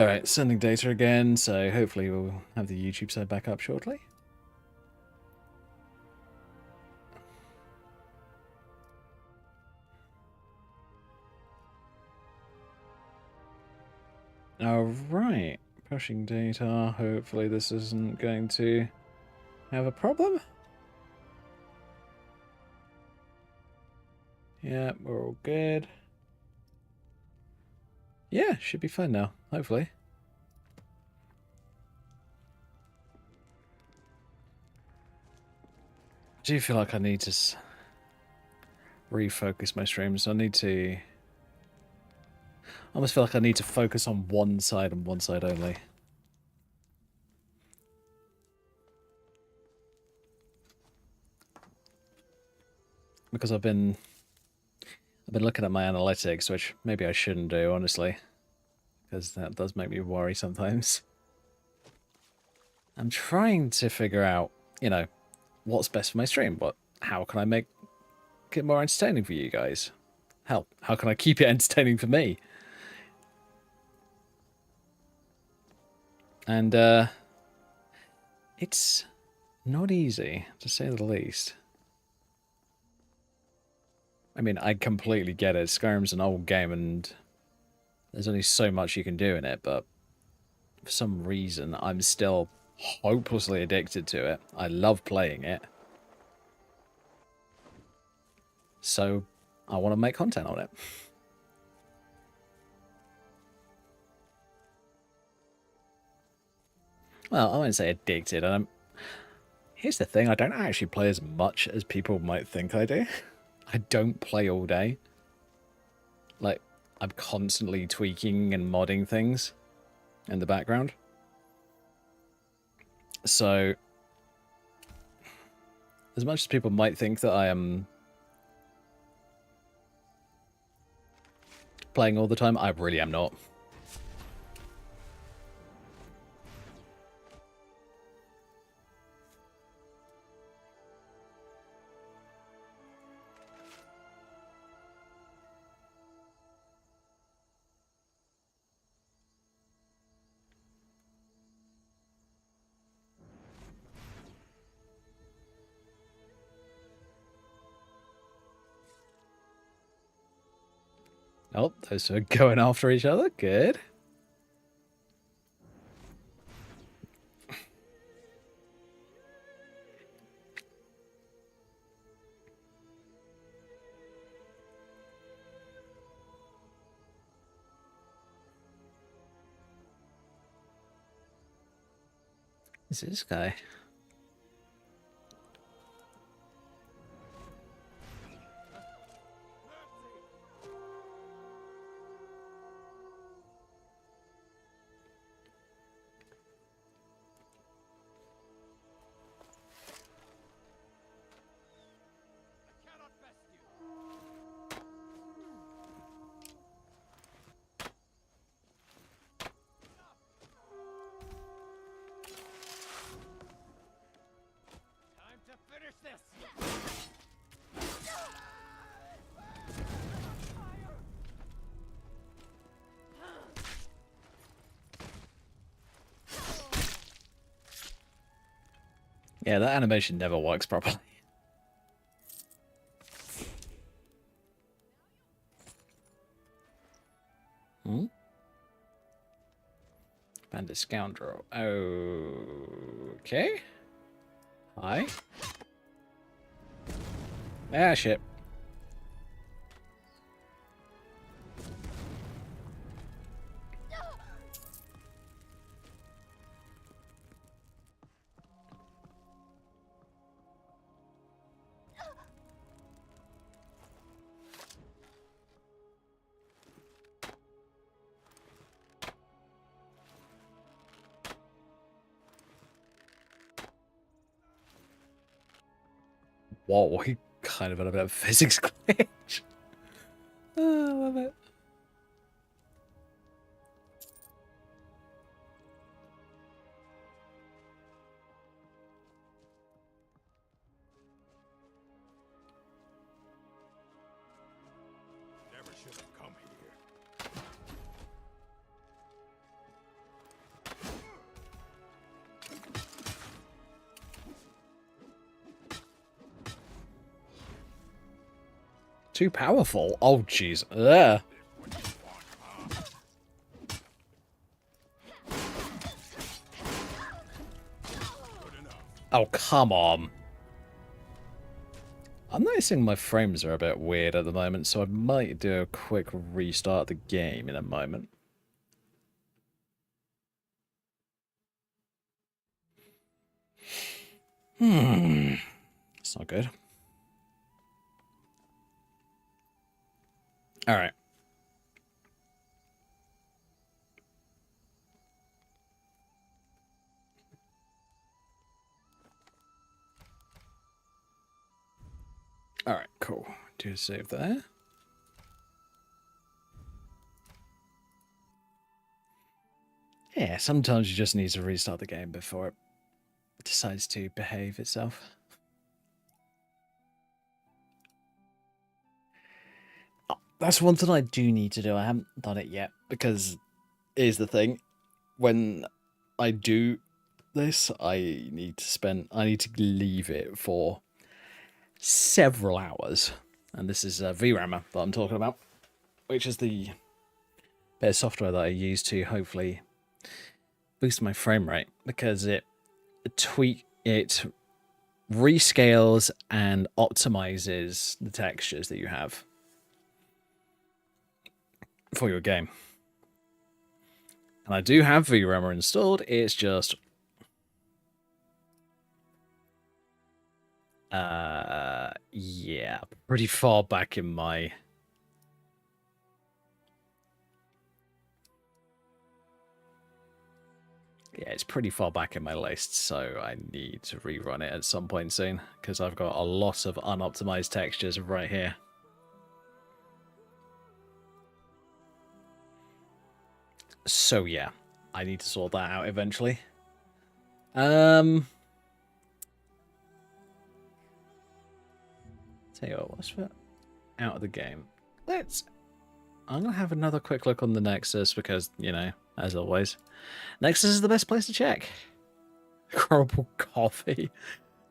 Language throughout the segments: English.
Alright, sending data again, so hopefully we'll have the YouTube side back up shortly. Alright, pushing data. Hopefully this isn't going to have a problem. Yeah, we're all good. Yeah, should be fine now, hopefully. I do feel like I need to refocus my streams. I need to... I almost feel like I need to focus on one side and one side only. Because I've been looking at my analytics, which maybe I shouldn't do, honestly. Because that does make me worry sometimes. I'm trying to figure out, you know, what's best for my stream. How can I make it more entertaining for you guys? How can I keep it entertaining for me? And it's not easy, to say the least. I mean, I completely get it. Skyrim's an old game and there's only so much you can do in it, but for some reason I'm still hopelessly addicted to it. I love playing it. So I want to make content on it. Well, I wouldn't say addicted. Here's the thing, I don't actually play as much as people might think I do. I don't play all day. Like, I'm constantly tweaking and modding things in the background. So, as much as people might think that I am playing all the time, I really am not. Oh, those two are going after each other. Good. Who's this guy? Yeah, that animation never works properly. Hmm? Bandit scoundrel. Okay. Hi. Ah, shit. Whoa, he kind of had a bit of physics glitch. Oh, I love it. Never should have come here. Too powerful. Oh, jeez. Yeah. Oh, come on. I'm noticing my frames are a bit weird at the moment, so I might do a quick restart of the game in a moment. It's not good. Alright. Alright, cool. Do a save there. Yeah, sometimes you just need to restart the game before it decides to behave itself. Oh, that's one thing I do need to do. I haven't done it yet, because here's the thing. When I do this, I need to leave it for several hours. And this is VRAMer that I'm talking about, which is the bit of software that I use to hopefully boost my frame rate, because it rescales and optimizes the textures that you have for your game. And I do have VRAMer installed, it's just yeah, pretty far back in my it's pretty far back in my list, so I need to rerun it at some point soon, because I've got a lot of unoptimized textures right here. So yeah, I need to sort that out eventually. Tell you what, let's put out of the game. I'm gonna have another quick look on the Nexus, because, you know, as always, Nexus is the best place to check. Horrible coffee.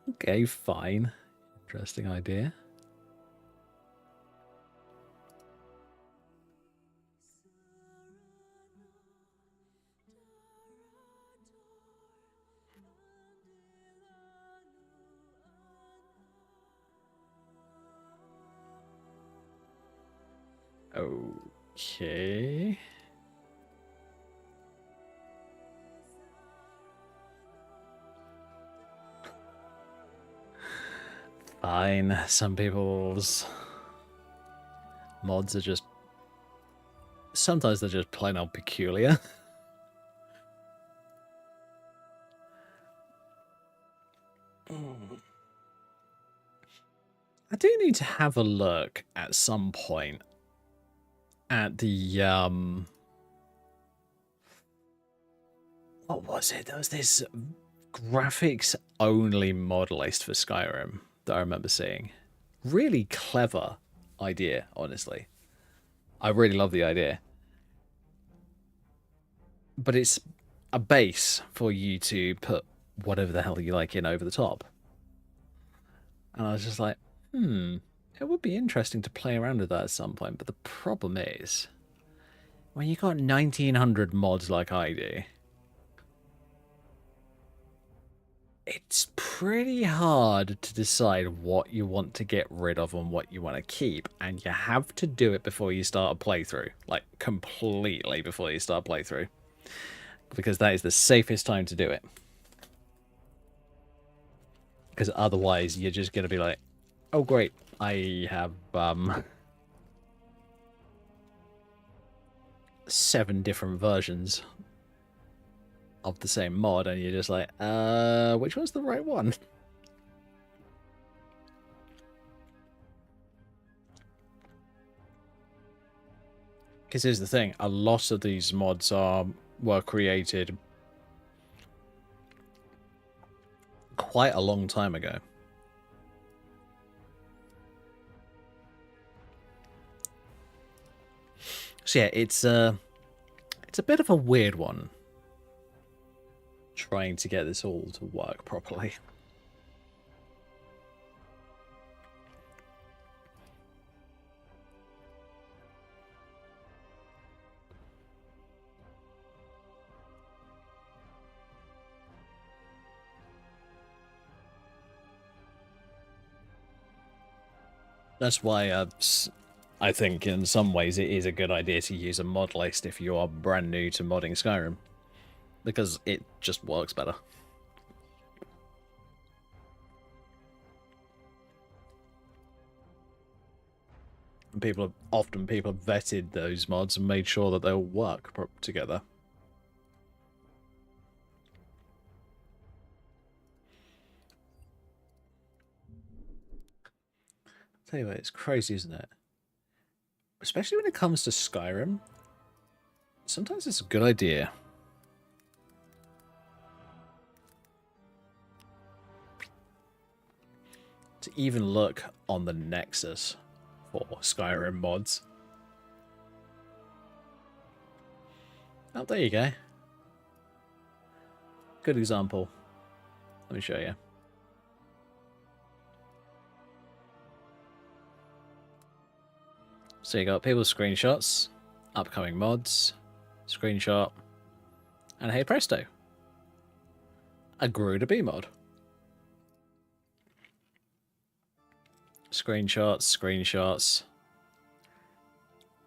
Okay, fine. Interesting idea. Okay. Fine. Some people's mods are just... sometimes they're just plain old peculiar. I do need to have a look at some point at the what was it? There was this graphics only mod list for Skyrim that I remember seeing. Really clever idea, honestly. I really love the idea. But it's a base for you to put whatever the hell you like in over the top. And I was just like, it would be interesting to play around with that at some point. But the problem is, when you got 1900 mods like I do, it's pretty hard to decide what you want to get rid of and what you want to keep, and you have to do it before you start a playthrough, like completely before you start a playthrough, because that is the safest time to do it. Because otherwise you're just going to be like, oh great, I have 7 different versions of the same mod, and you're just like, which one's the right one? Because here's the thing, a lot of these mods were created quite a long time ago. So yeah, it's a bit of a weird one, trying to get this all to work properly. That's why I think in some ways it is a good idea to use a mod list if you are brand new to modding Skyrim, because it just works better. And people have vetted those mods and made sure that they'll work together. Tell you what, it's crazy, isn't it? Especially when it comes to Skyrim, sometimes it's a good idea to even look on the Nexus for Skyrim mods. Oh, there you go. Good example. Let me show you. So you got people's screenshots, upcoming mods, screenshot, and hey presto, a grew to be mod. Screenshots,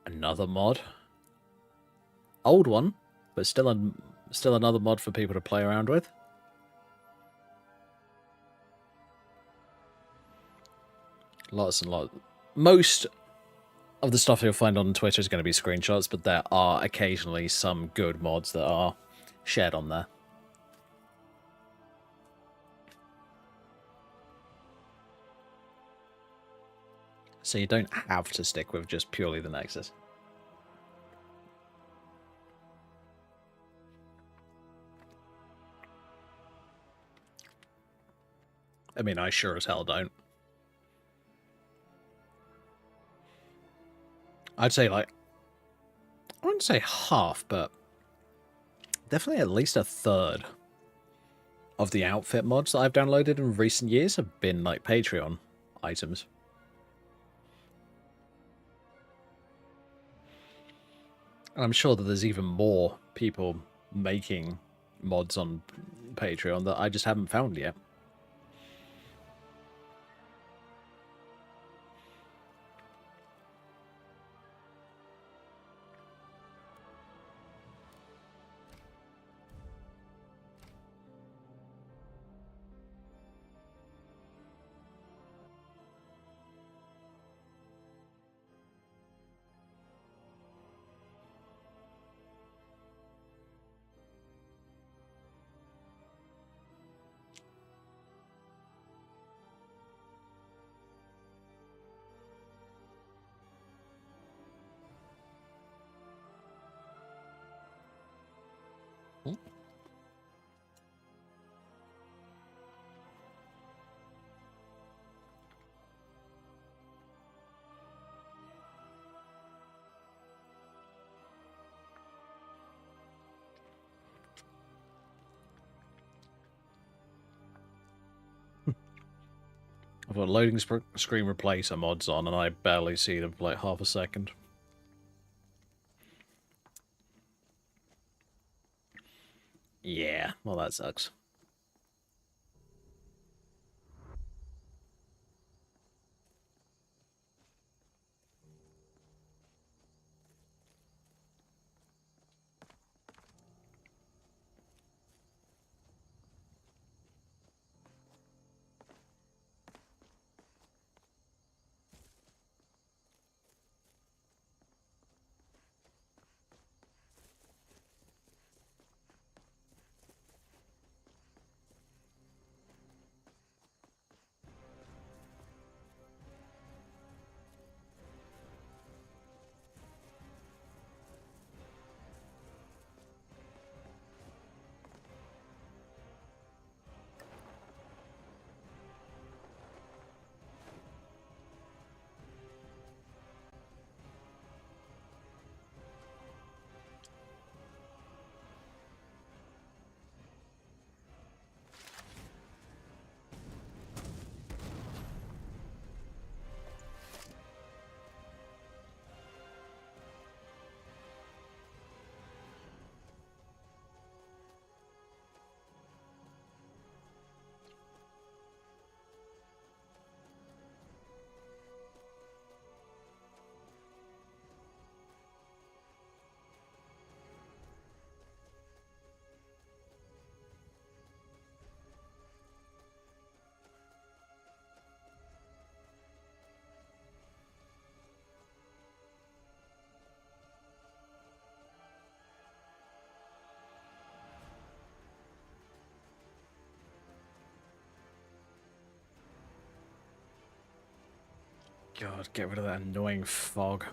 another mod, old one, but still another mod for people to play around with. Lots and lots. Most of the stuff you'll find on Twitter is going to be screenshots, but there are occasionally some good mods that are shared on there. So you don't have to stick with just purely the Nexus. I mean, I sure as hell don't. I'd say, like, I wouldn't say half, but definitely at least a third of the outfit mods that I've downloaded in recent years have been, like, Patreon items. And I'm sure that there's even more people making mods on Patreon that I just haven't found yet. I've got loading screen replacer mods on, and I barely see them for like half a second. Yeah, well, that sucks. God, get rid of that annoying fog.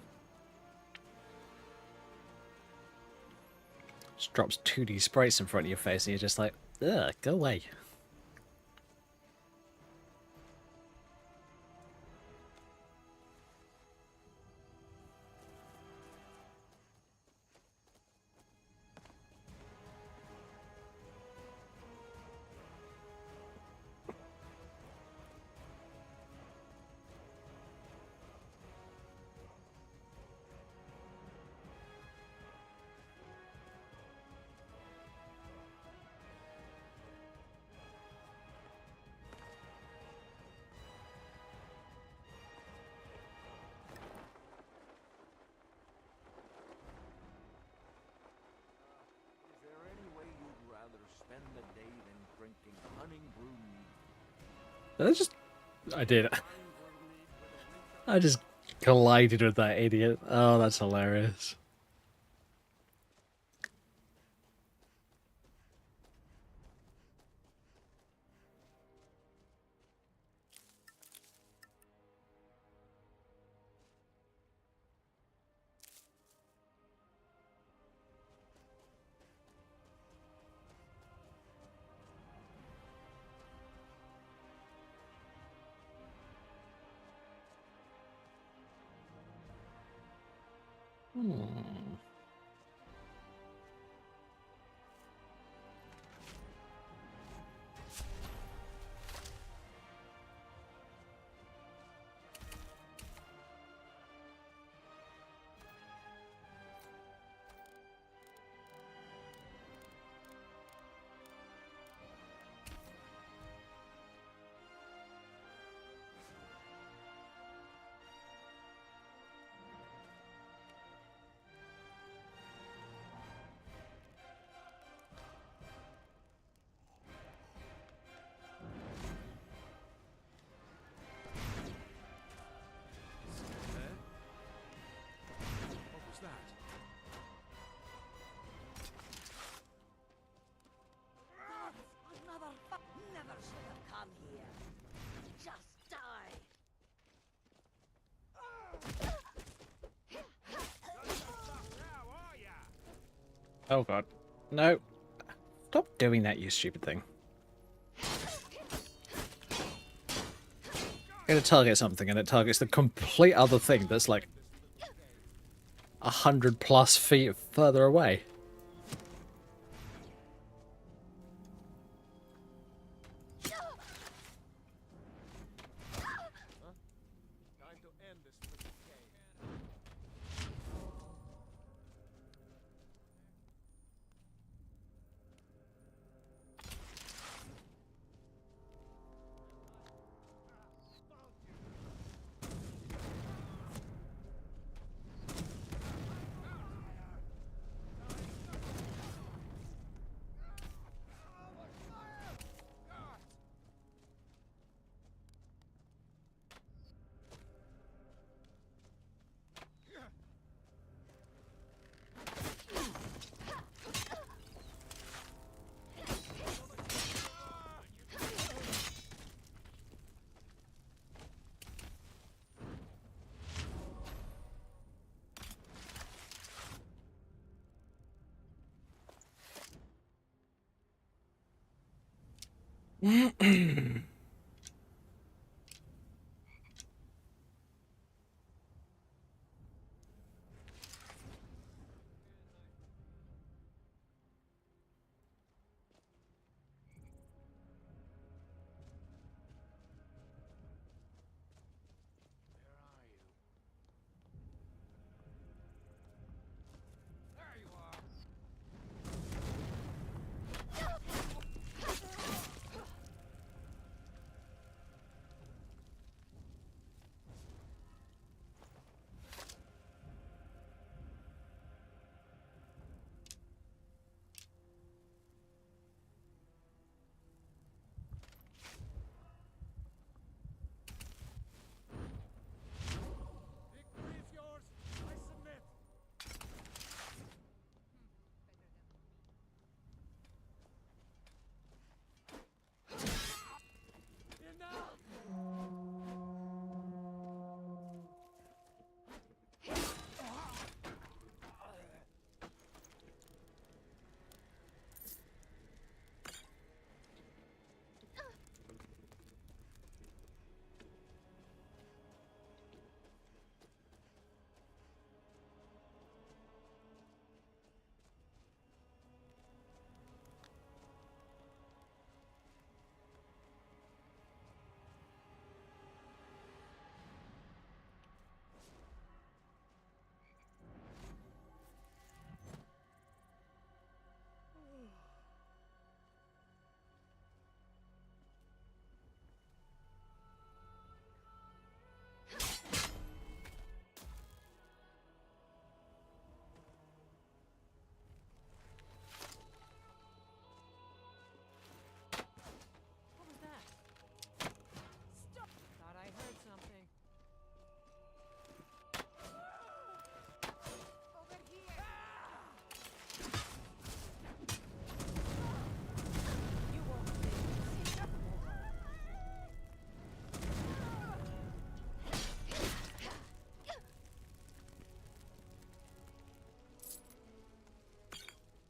Just drops 2D sprites in front of your face and you're just like, ugh, go away. I did. I just collided with that idiot. Oh, that's hilarious. Hmm. Oh god. No. Stop doing that, you stupid thing. You're gonna target something and it targets the complete other thing that's like 100+ feet further away.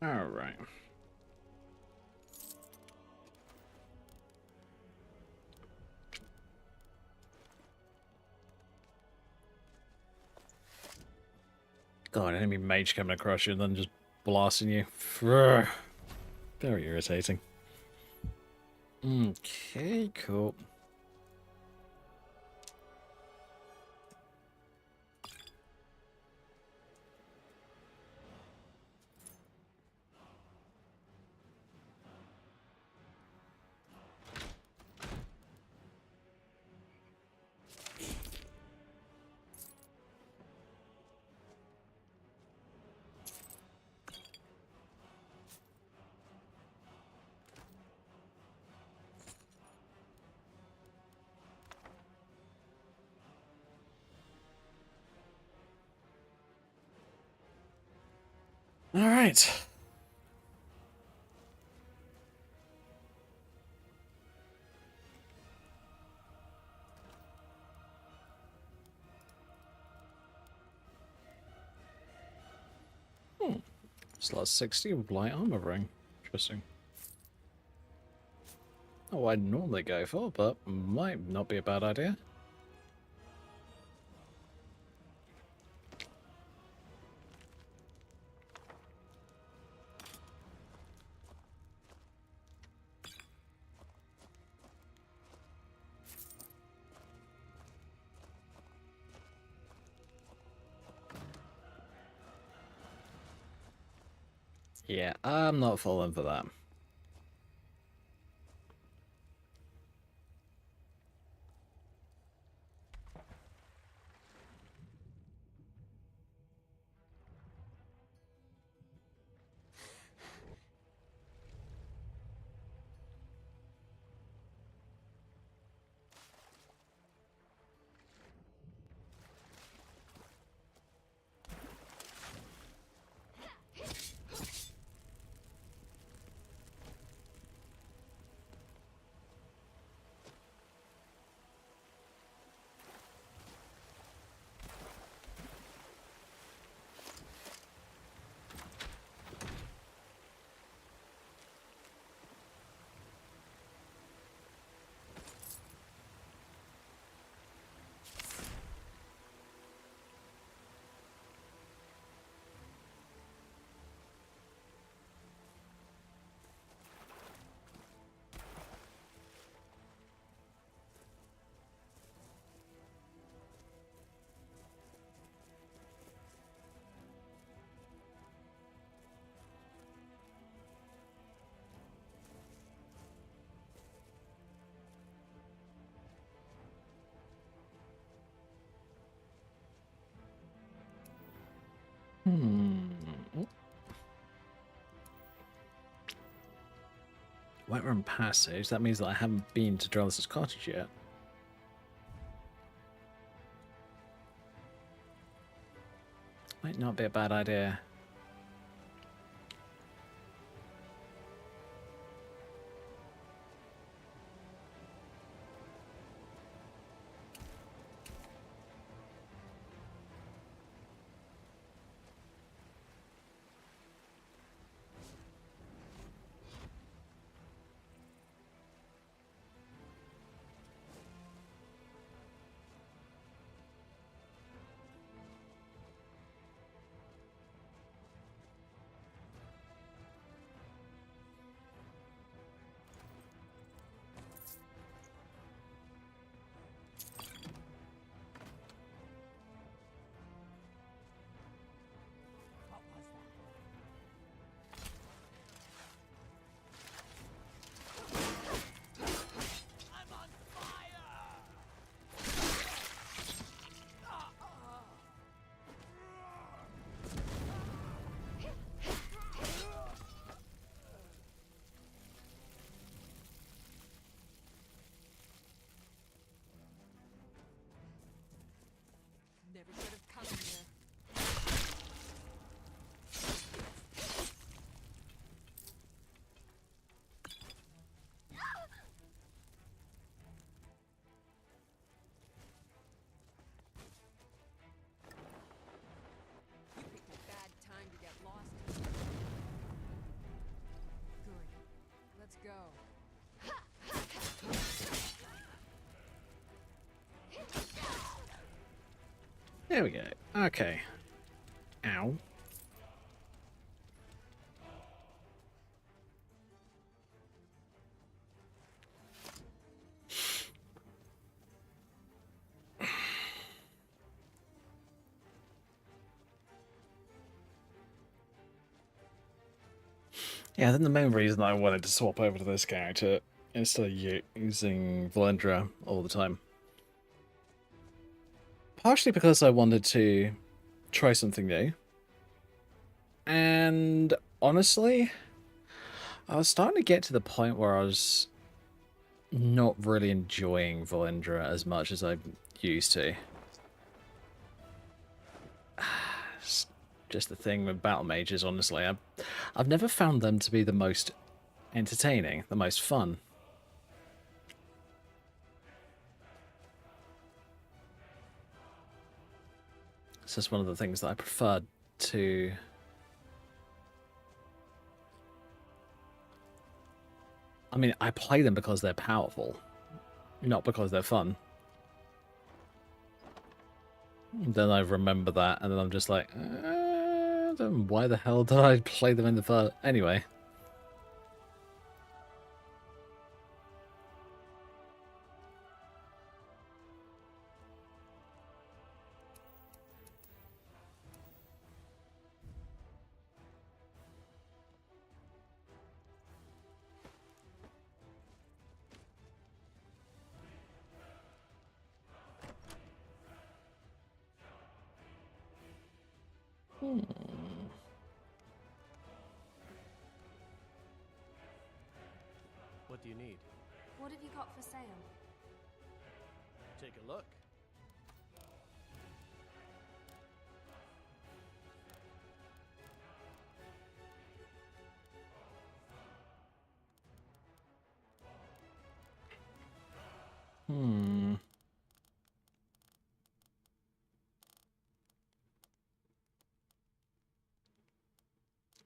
All right. God, enemy mage coming across you and then just blasting you. Very irritating. Okay, cool. All right. Slot 60 with light armor ring. Interesting. Not what I'd normally go for, but might not be a bad idea. Yeah, I'm not falling for that. Whiterun Passage, that means that I haven't been to Drellis' cottage yet. Might not be a bad idea. Never should have come here. You picked a bad time to get lost. go. There we go. Okay. Ow. Yeah, then the main reason I wanted to swap over to this character instead of using Valendra all the time. Partially because I wanted to try something new. And honestly, I was starting to get to the point where I was not really enjoying Valendra as much as I used to. It's just the thing with battle mages, honestly. I've never found them to be the most entertaining, the most fun. It's just one of the things that I prefer to... I mean, I play them because they're powerful, not because they're fun. Then I remember that, and then I'm just like, then why the hell did I play them in the first... Anyway. What do you need? What have you got for sale? Take a look.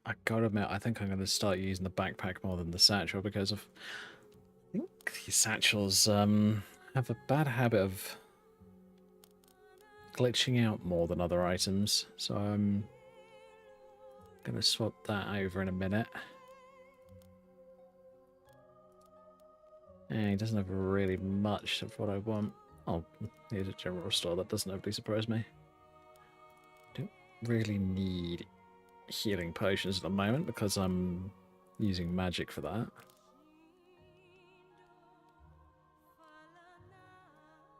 I gotta admit, I think I'm going to start using the backpack more than the satchel because of... I think these satchels have a bad habit of glitching out more than other items, so I'm going to swap that over in a minute. And he doesn't have really much of what I want. Oh, here's a general store. That doesn't overly surprise me. Don't really need healing potions at the moment because I'm using magic for that.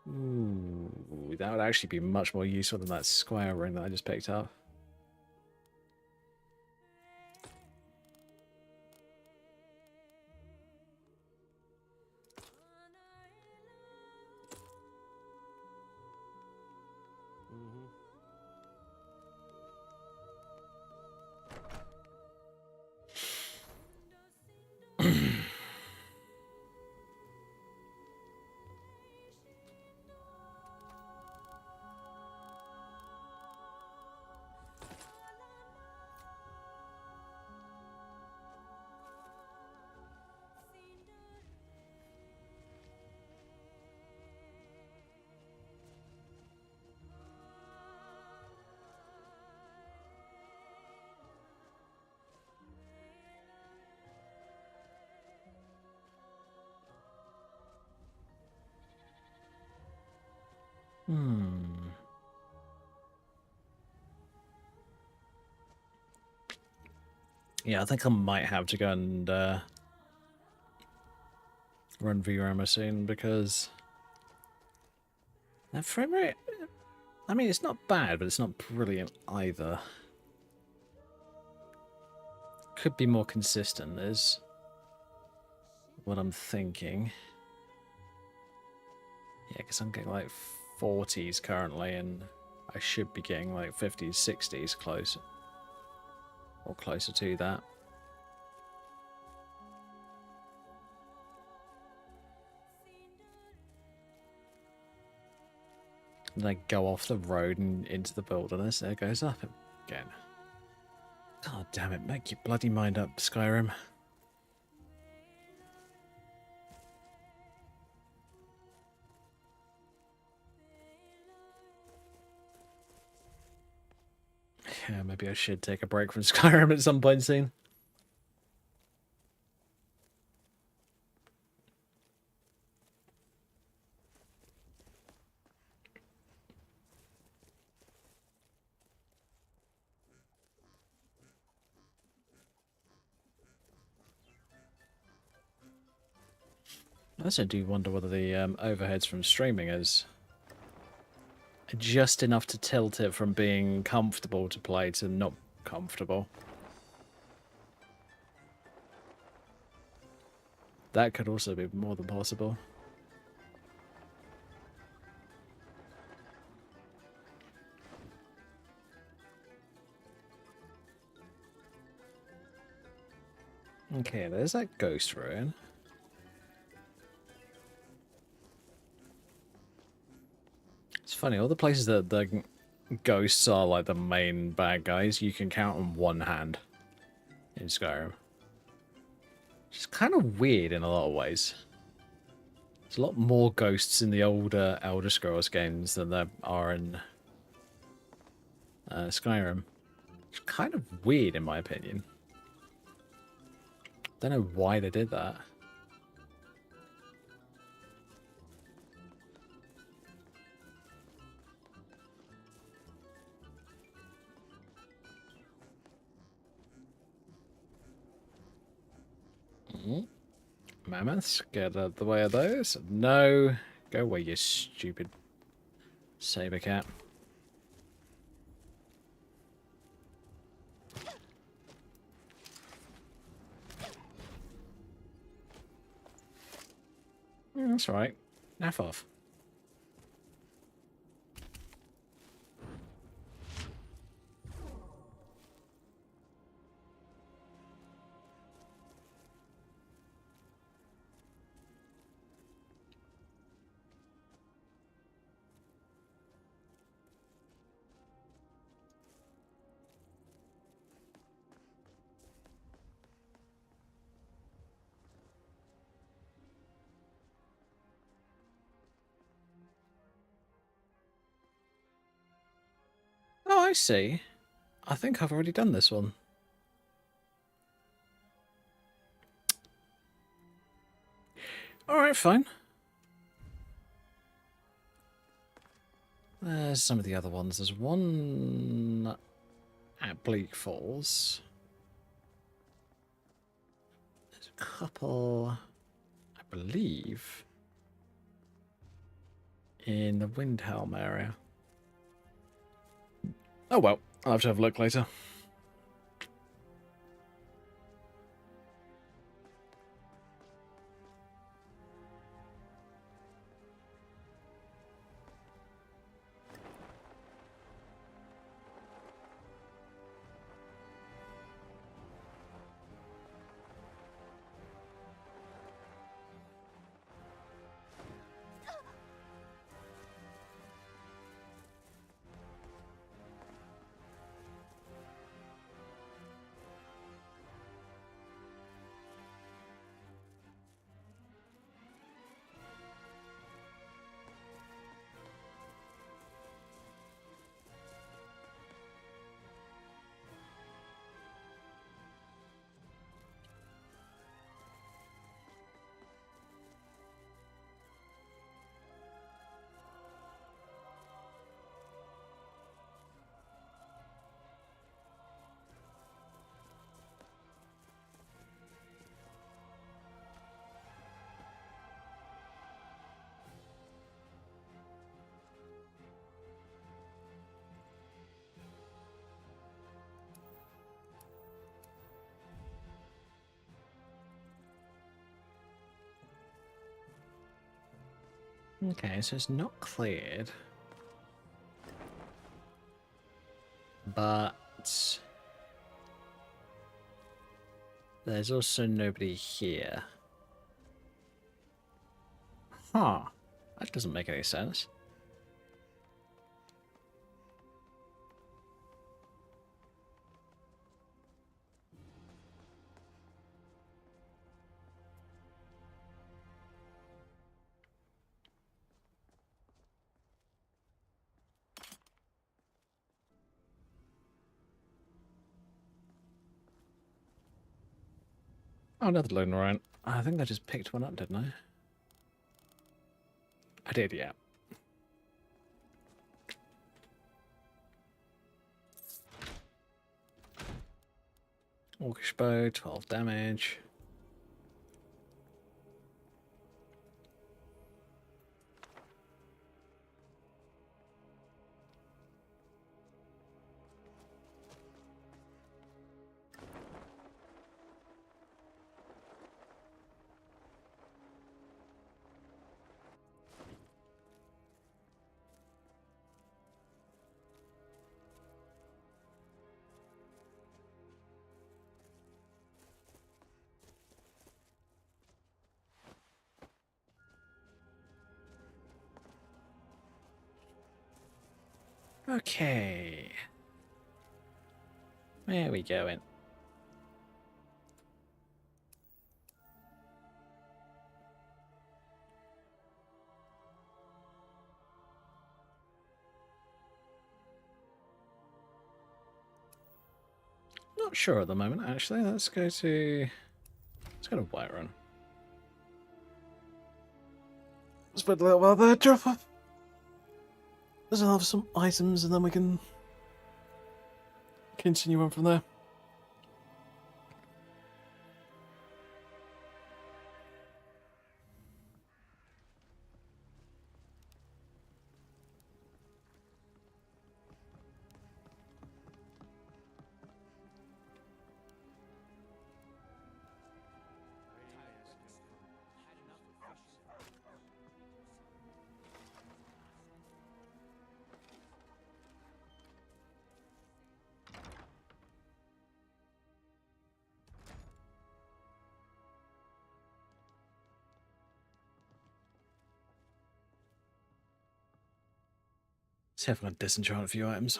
Ooh, that would actually be much more useful than that square ring that I just picked up. Yeah, I think I might have to go and run VRAMA soon because that frame rate, I mean, it's not bad, but it's not brilliant either. Could be more consistent is what I'm thinking. Yeah, because I'm getting like 40s currently, and I should be getting like 50s, 60s close. Or closer to that. And then go off the road and into the wilderness. There it goes up again. God damn it, make your bloody mind up, Skyrim. Yeah, maybe I should take a break from Skyrim at some point soon. I also do wonder whether the overheads from streaming is just enough to tilt it from being comfortable to play to not comfortable. That could also be more than possible. Okay, there's that ghost ruin. It's funny, all the places that the ghosts are like the main bad guys, you can count on one hand in Skyrim. Which is kind of weird in a lot of ways. There's a lot more ghosts in the older Elder Scrolls games than there are in Skyrim. It's kind of weird in my opinion. Don't know why they did that. Mammoths, get out of the way of those. No, go away, you stupid saber cat. That's alright. Naff off. Oh, I see. I think I've already done this one. Alright, fine. There's some of the other ones. There's one at Bleak Falls. There's a couple, I believe, in the Windhelm area. Oh well, I'll have to have a look later. Okay, so it's not cleared. But there's also nobody here. Huh. That doesn't make any sense. Oh, another lone right. I think I just picked one up, didn't I? I did, yeah. Orcish bow, 12 damage. Okay. Where are we going? Not sure at the moment, actually. Let's go to Whiterun. Spend a little while there, drop off. Let's have some items and then we can continue on from there. See if I can disenchant a few items.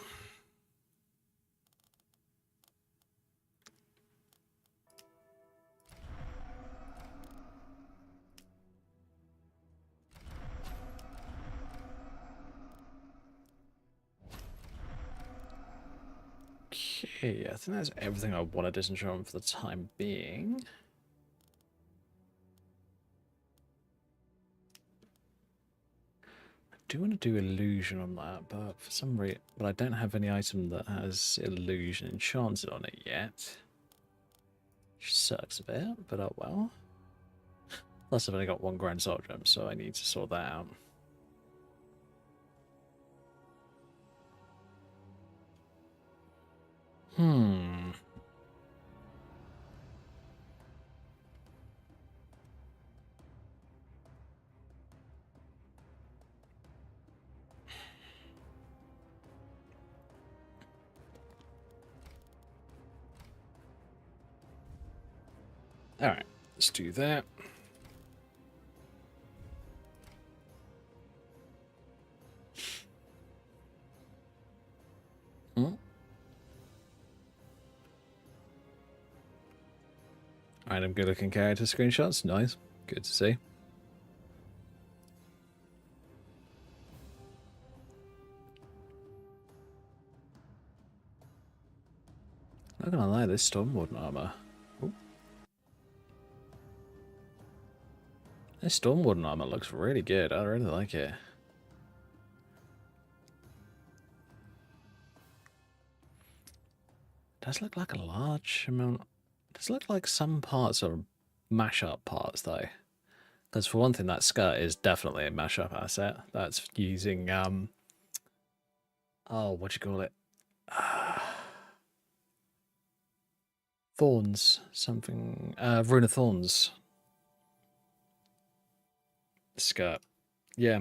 Okay, I think that's everything I want to disenchant for the time being. I do want to do illusion on that, but for some reason, I don't have any item that has illusion enchanted on it yet. Which sucks a bit, but oh well. Plus I've only got one grand soul gem, so I need to sort that out. Alright, let's do that. Random good looking character screenshots, nice. Good to see. Not gonna lie, this Stormwarden armor. Ooh. This Stormwarden armor looks really good. I really like it. Does look like a large amount. Does look like some parts are mashup parts though. Because for one thing, that skirt is definitely a mashup asset. That's using oh, what do you call it? Thorns, something. Rune of Thorns. Skirt. Yeah.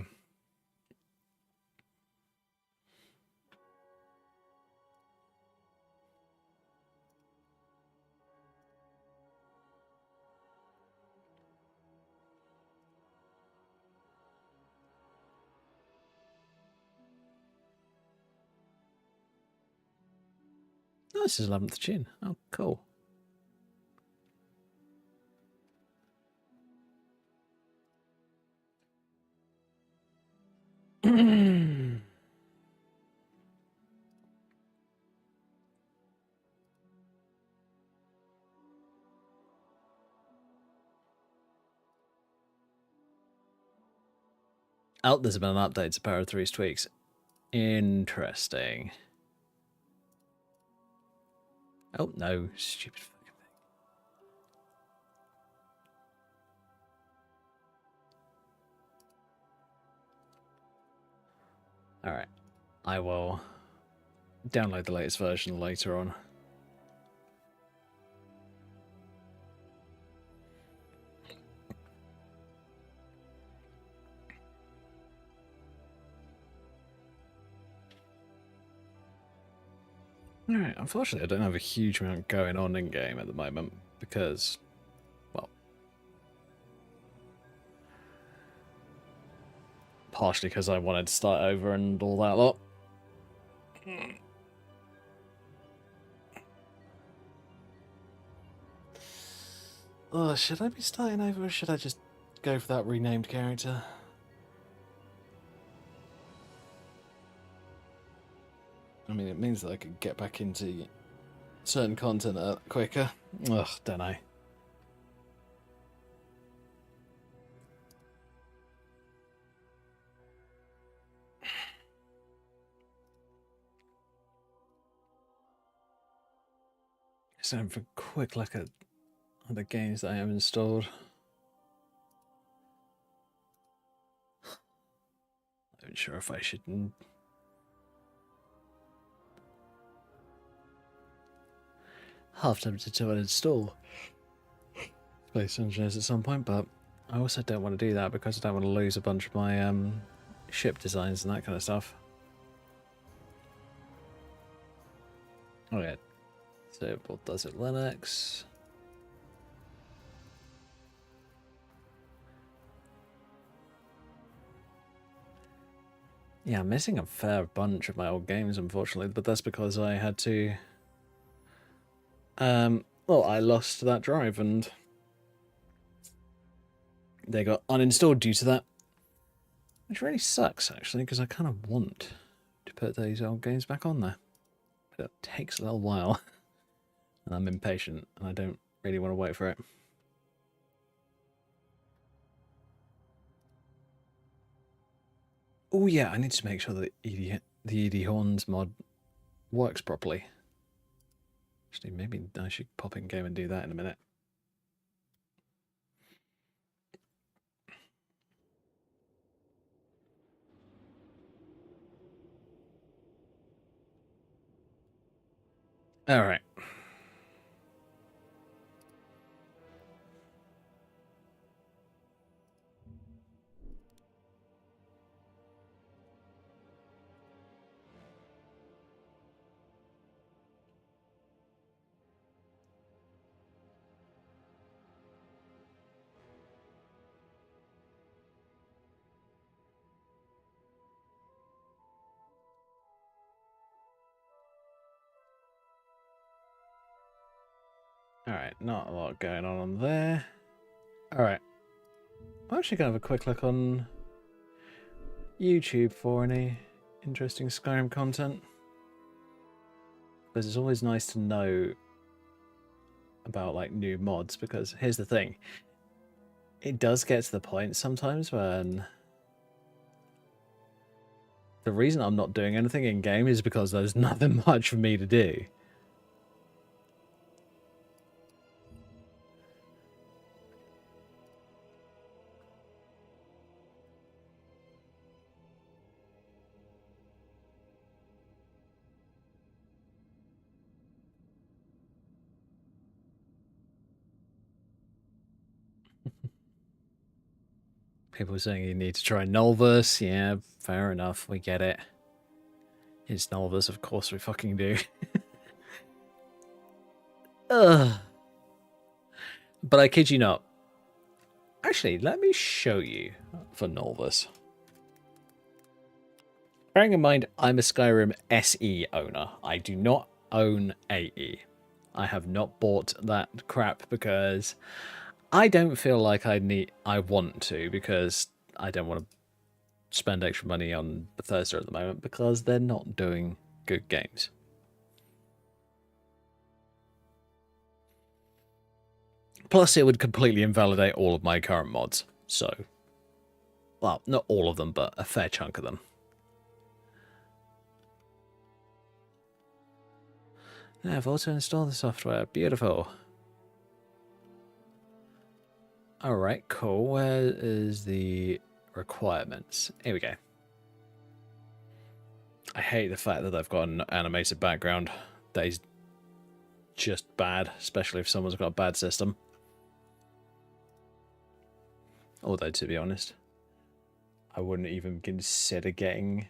Oh, this is 11th June. Oh, cool. Oh, there's been an update to Power 3's tweaks. Interesting. Oh, no. Stupid fucking thing. Alright. I will download the latest version later on. Alright, unfortunately I don't have a huge amount going on in game at the moment because, well, partially because I wanted to start over and all that lot. Oh, should I be starting over or should I just go for that renamed character? I mean, it means that I could get back into certain content quicker. Ugh, don't know. Just having for a quick look at other games that I have installed. I'm not sure if I should. Half tempted to uninstall Space Engineers at some point, but I also don't want to do that because I don't want to lose a bunch of my ship designs and that kind of stuff. Okay, so what does it Linux? Yeah, I'm missing a fair bunch of my old games, unfortunately, but that's because I had to. Well, I lost that drive and they got uninstalled due to that. Which really sucks, actually, because I kind of want to put these old games back on there. But it takes a little while. And I'm impatient, and I don't really want to wait for it. Oh yeah, I need to make sure that the Edie Horns mod works properly. Actually, maybe I should pop in game and do that in a minute. All right. Alright, not a lot going on there. Alright. I'm actually going to have a quick look on YouTube for any interesting Skyrim content. Because it's always nice to know about like new mods, because here's the thing. It does get to the point sometimes when the reason I'm not doing anything in game is because there's nothing much for me to do. People saying you need to try Nulvus. Yeah, fair enough. We get it. It's Nulvus, of course we fucking do. Ugh. But I kid you not. Actually, let me show you for Nulvus. Bearing in mind, I'm a Skyrim SE owner. I do not own AE. I have not bought that crap because I don't feel like I want to, because I don't want to spend extra money on Bethesda at the moment because they're not doing good games. Plus, it would completely invalidate all of my current mods. So, Well, not all of them, but a fair chunk of them. Now I've also installed the software. Beautiful. Alright, cool. Where is the requirements? Here we go. I hate the fact that I've got an animated background. That is just bad, especially if someone's got a bad system. Although, to be honest, I wouldn't even consider getting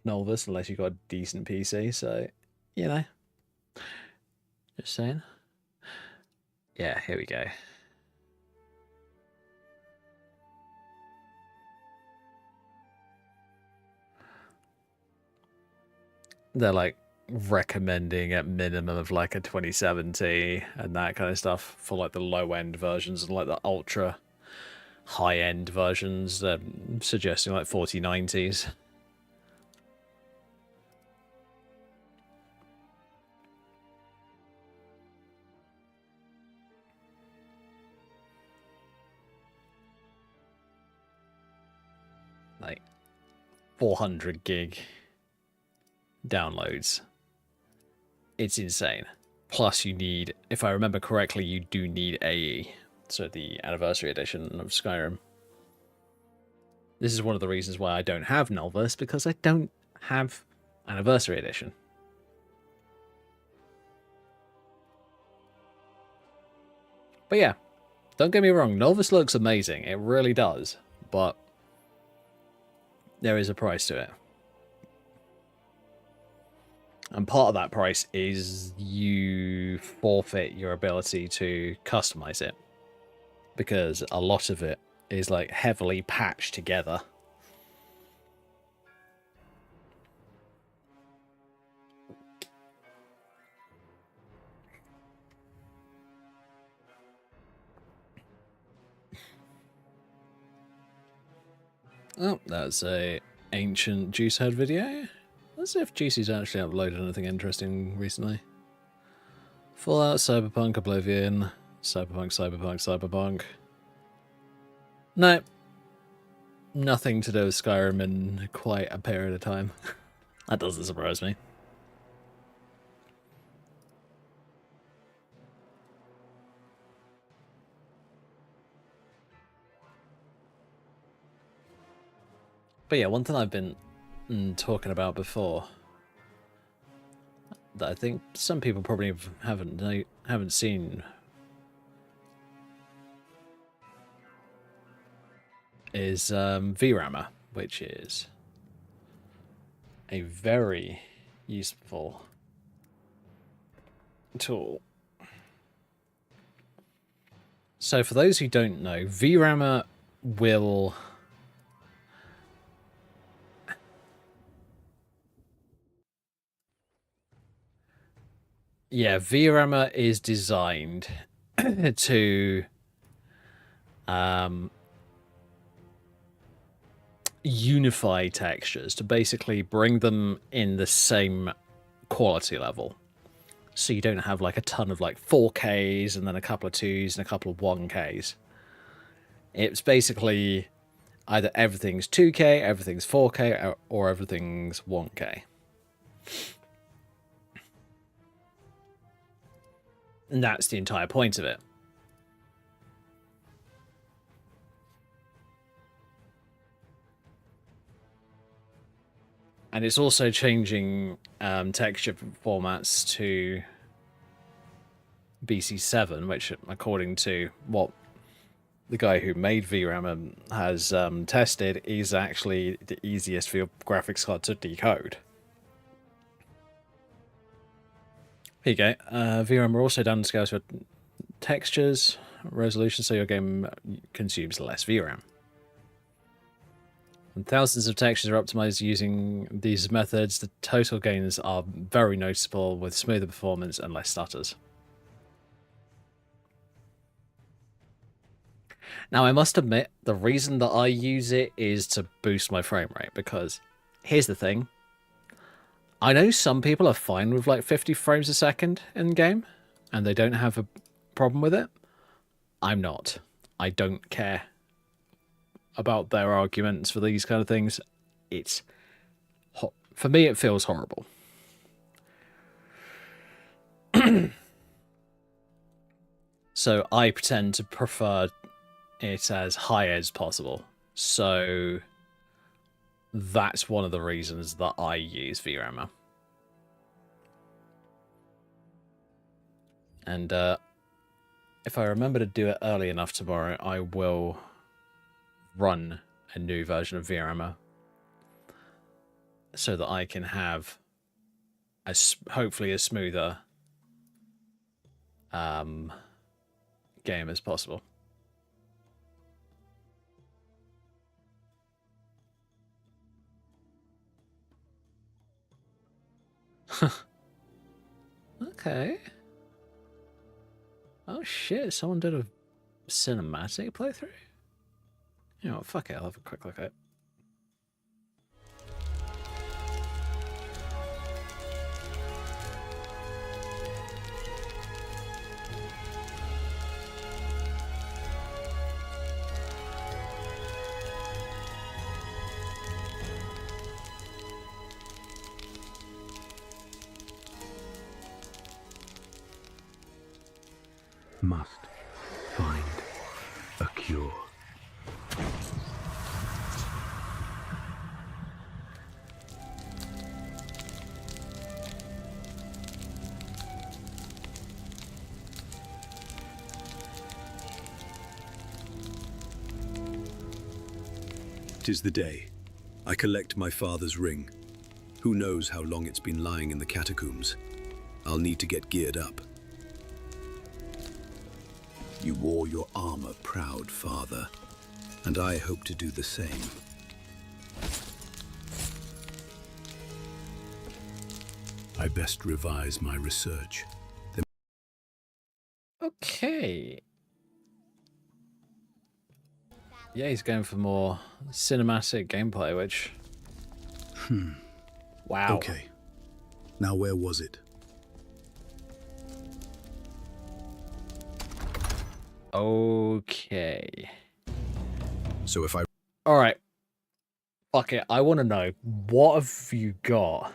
Nolvus unless you got a decent PC, so, you know. Just saying. Yeah, here we go. They're like recommending at minimum of like a 2070 and that kind of stuff for like the low end versions, and like the ultra high end versions they're suggesting like 4090s. Like 400 gig downloads. It's insane. Plus you need, if I remember correctly, you do need AE. So the anniversary edition of Skyrim. This is one of the reasons why I don't have Nolvus, because I don't have anniversary edition. But yeah, don't get me wrong, Nolvus looks amazing. It really does. But there is a price to it. And part of that price is you forfeit your ability to customize it. Because a lot of it is like heavily patched together. Oh, that's a ancient Juicehead video. Let's see if Juicy's actually uploaded anything interesting recently. Fallout, Cyberpunk, Oblivion, Cyberpunk. No. Nothing to do with Skyrim in quite a period of time. That doesn't surprise me. But yeah, one thing I've been talking about before that I think some people probably haven't seen is VRAMer, which is a very useful tool. So for those who don't know, VRAMer will VRAMer is designed to unify textures, to basically bring them in the same quality level. So you don't have like a ton of like 4Ks and then a couple of 2s and a couple of 1Ks. It's basically either everything's 2K, everything's 4K, or everything's 1K. And that's the entire point of it. And it's also changing texture formats to BC7, which, according to what the guy who made VRAM has tested, is actually the easiest for your graphics card to decode. Here you go. VRAM are also downscales for textures, resolution, so your game consumes less VRAM. And thousands of textures are optimized using these methods. The total gains are very noticeable, with smoother performance and less stutters. Now, I must admit, the reason that I use it is to boost my frame rate, because here's the thing. I know some people are fine with like 50 frames a second in game, and they don't have a problem with it. I'm not. I don't care. about their arguments for these kind of things, it's for me it feels horrible. So I pretend to prefer it as high as possible. So that's one of the reasons that I use VRAMer. And if I remember to do it early enough tomorrow, I will run a new version of VRAMer so that I can have hopefully a smoother game as possible. Okay. Oh shit, someone did a cinematic playthrough? You know what, fuck it, I'll have a quick look at it. Must find a cure. 'Tis the day. I collect my father's ring. Who knows how long it's been lying in the catacombs. I'll need to get geared up. You wore your armor proud, father, and I hope to do the same. I best revise my research. Okay. Yeah, he's going for more cinematic gameplay, which... Wow. Okay. Now where was it? Okay. So if I... Alright. Fuck it. I want to know, what have you got?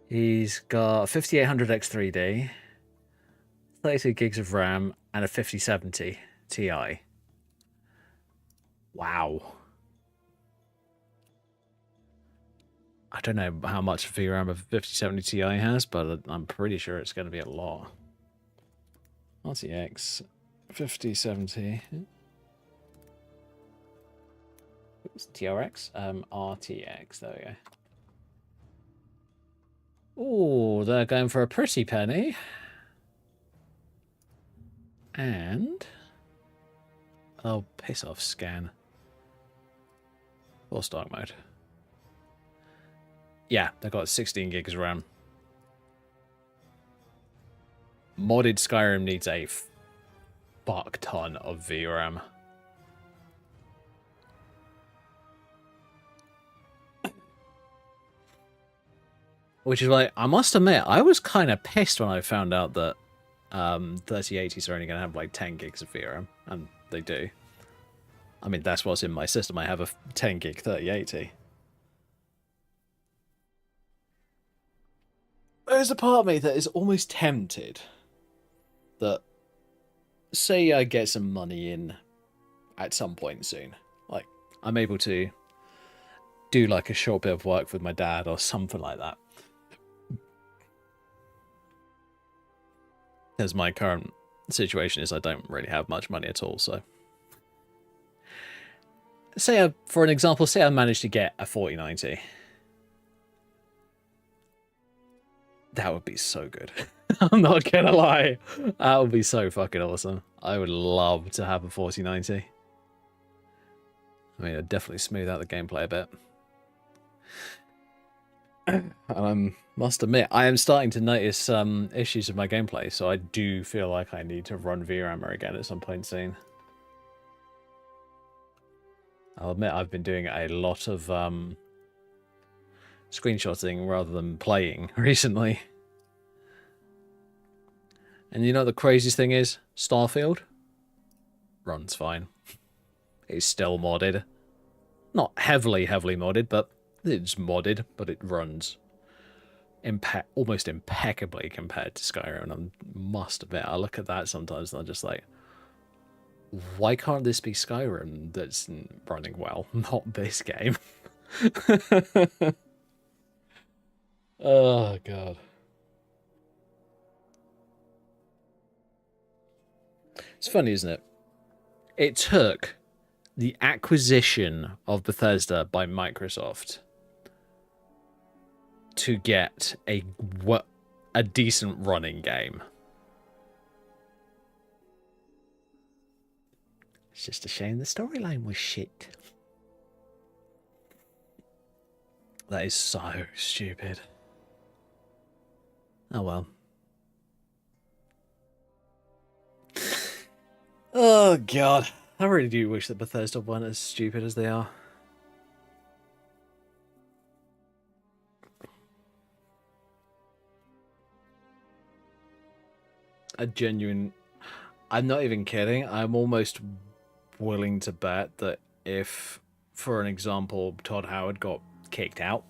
He's got 5800 X3D, 32 gigs of RAM, and a 5070 Ti. Wow. I don't know how much VRAM a 5070 Ti has, but I'm pretty sure it's going to be a lot. RTX 5070. Oops, TRX? RTX, there we go. Ooh, they're going for a pretty penny. And... oh, piss off, scan. Full stock mode. Yeah, they've got 16 gigs of RAM. Modded Skyrim needs a fuck ton of VRAM. Which is why, I must admit, I was kind of pissed when I found out that 3080s are only going to have like 10 gigs of VRAM, and they do. I mean, that's what's in my system. I have a 10 gig 3080. There's a part of me that is almost tempted that, say I get some money in at some point soon, like I'm able to do like a short bit of work with my dad or something like that. Because my current situation is I don't really have much money at all, so... say, for an example, say I managed to get a 4090. That would be so good. I'm not gonna lie. That would be so fucking awesome. I would love to have a 4090. I mean, it'd definitely smooth out the gameplay a bit. And I must admit, I am starting to notice issues with my gameplay, so I do feel like I need to run VRAMer again at some point soon. I'll admit I've been doing a lot of screenshotting rather than playing recently. And you know what the craziest thing is? Starfield? runs fine. It's still modded. Not heavily modded, but it's modded, but it runs almost impeccably compared to Skyrim. And I must admit, I look at that sometimes and I'm just like, why can't this be Skyrim that's running well, not this game? Oh, God. It's funny, isn't it? It took the acquisition of Bethesda by Microsoft to get a decent running game. It's just a shame the storyline was shit. That is so stupid. Oh well. Oh God. I really do wish that Bethesda weren't as stupid as they are. I'm not even kidding. I'm almost willing to bet that if, for an example, Todd Howard got kicked out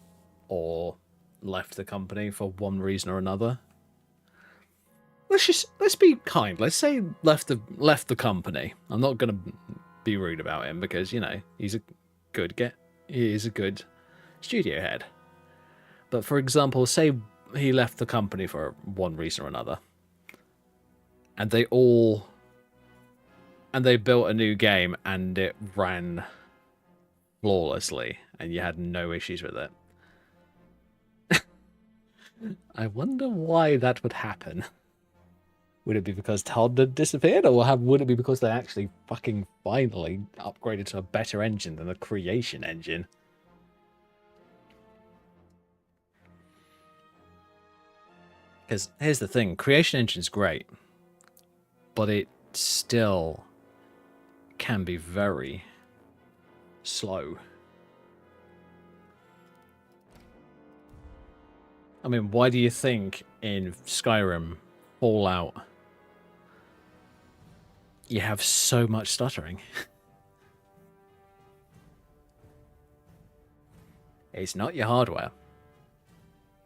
or left the company for one reason or another, let's be kind. Let's say left the company. I'm not gonna be rude about him because, you know, he is a good studio head. But for example, say he left the company for one reason or another, and they built a new game and it ran flawlessly and you had no issues with it. I wonder why that would happen. Would it be because Todd had disappeared, or would it be because they actually fucking finally upgraded to a better engine than the creation engine? Because here's the thing, creation engine's great, but it still can be very slow. I mean, why do you think in Skyrim, Fallout, you have so much stuttering? It's not your hardware.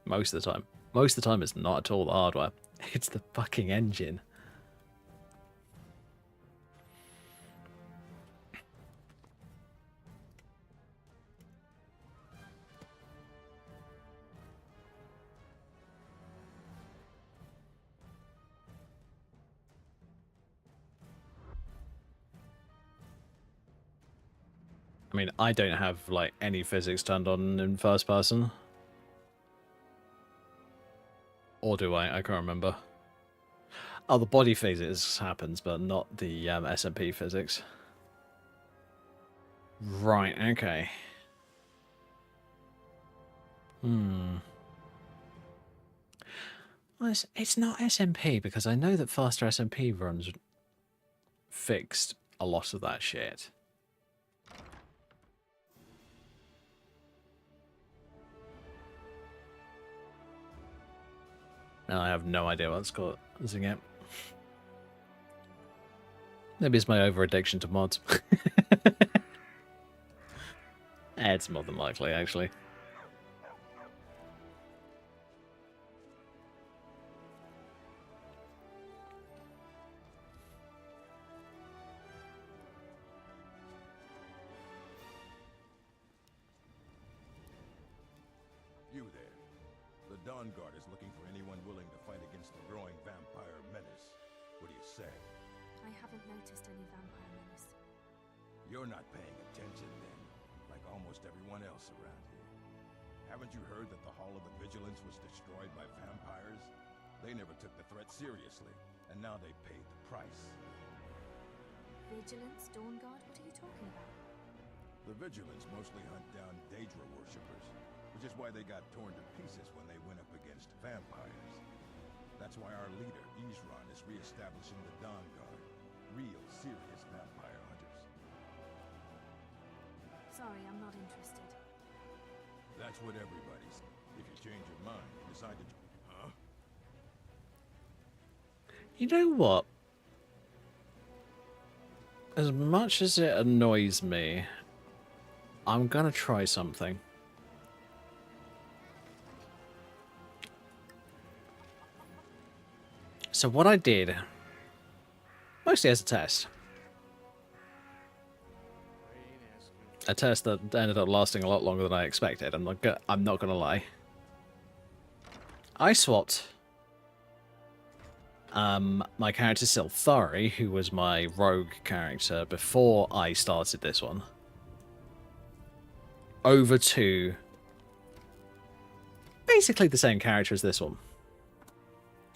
Most of the time. Most of the time it's not at all the hardware. It's the fucking engine. I mean, I don't have, like, any physics turned on in first person. Or do I? I can't remember. Oh, the body physics happens, but not the SMP physics. Right, okay. Well, it's not SMP, because I know that faster SMP runs fixed a lot of that shit. And I have no idea what it's called. It. Maybe it's my over-addiction to mods. It's more than likely, actually. You there. The Dawn Guard is looking for anyone willing to fight against the growing vampire menace. What do you say? I haven't noticed any vampire menace. You're not paying attention then, like almost everyone else around here. Haven't you heard that the Hall of the Vigilance was destroyed by vampires? They never took the threat seriously, and now they paid the price. Vigilance? Dawn Guard? What are you talking about? The Vigilance mostly hunt down Daedra worshippers, which is why they got torn to pieces when they went up against vampires. That's why our leader, Isran, is re-establishing the Dawn Guard. Real, serious vampire hunters. Sorry, I'm not interested. That's what everybody's. If you change your mind, decide to... Huh? You know what? As much as it annoys me, I'm gonna try something. So what I did, mostly as a test, a test that ended up lasting a lot longer than I expected. I'm not gonna lie. I swapped my character Silthari, who was my rogue character before I started this one, over to basically the same character as this one.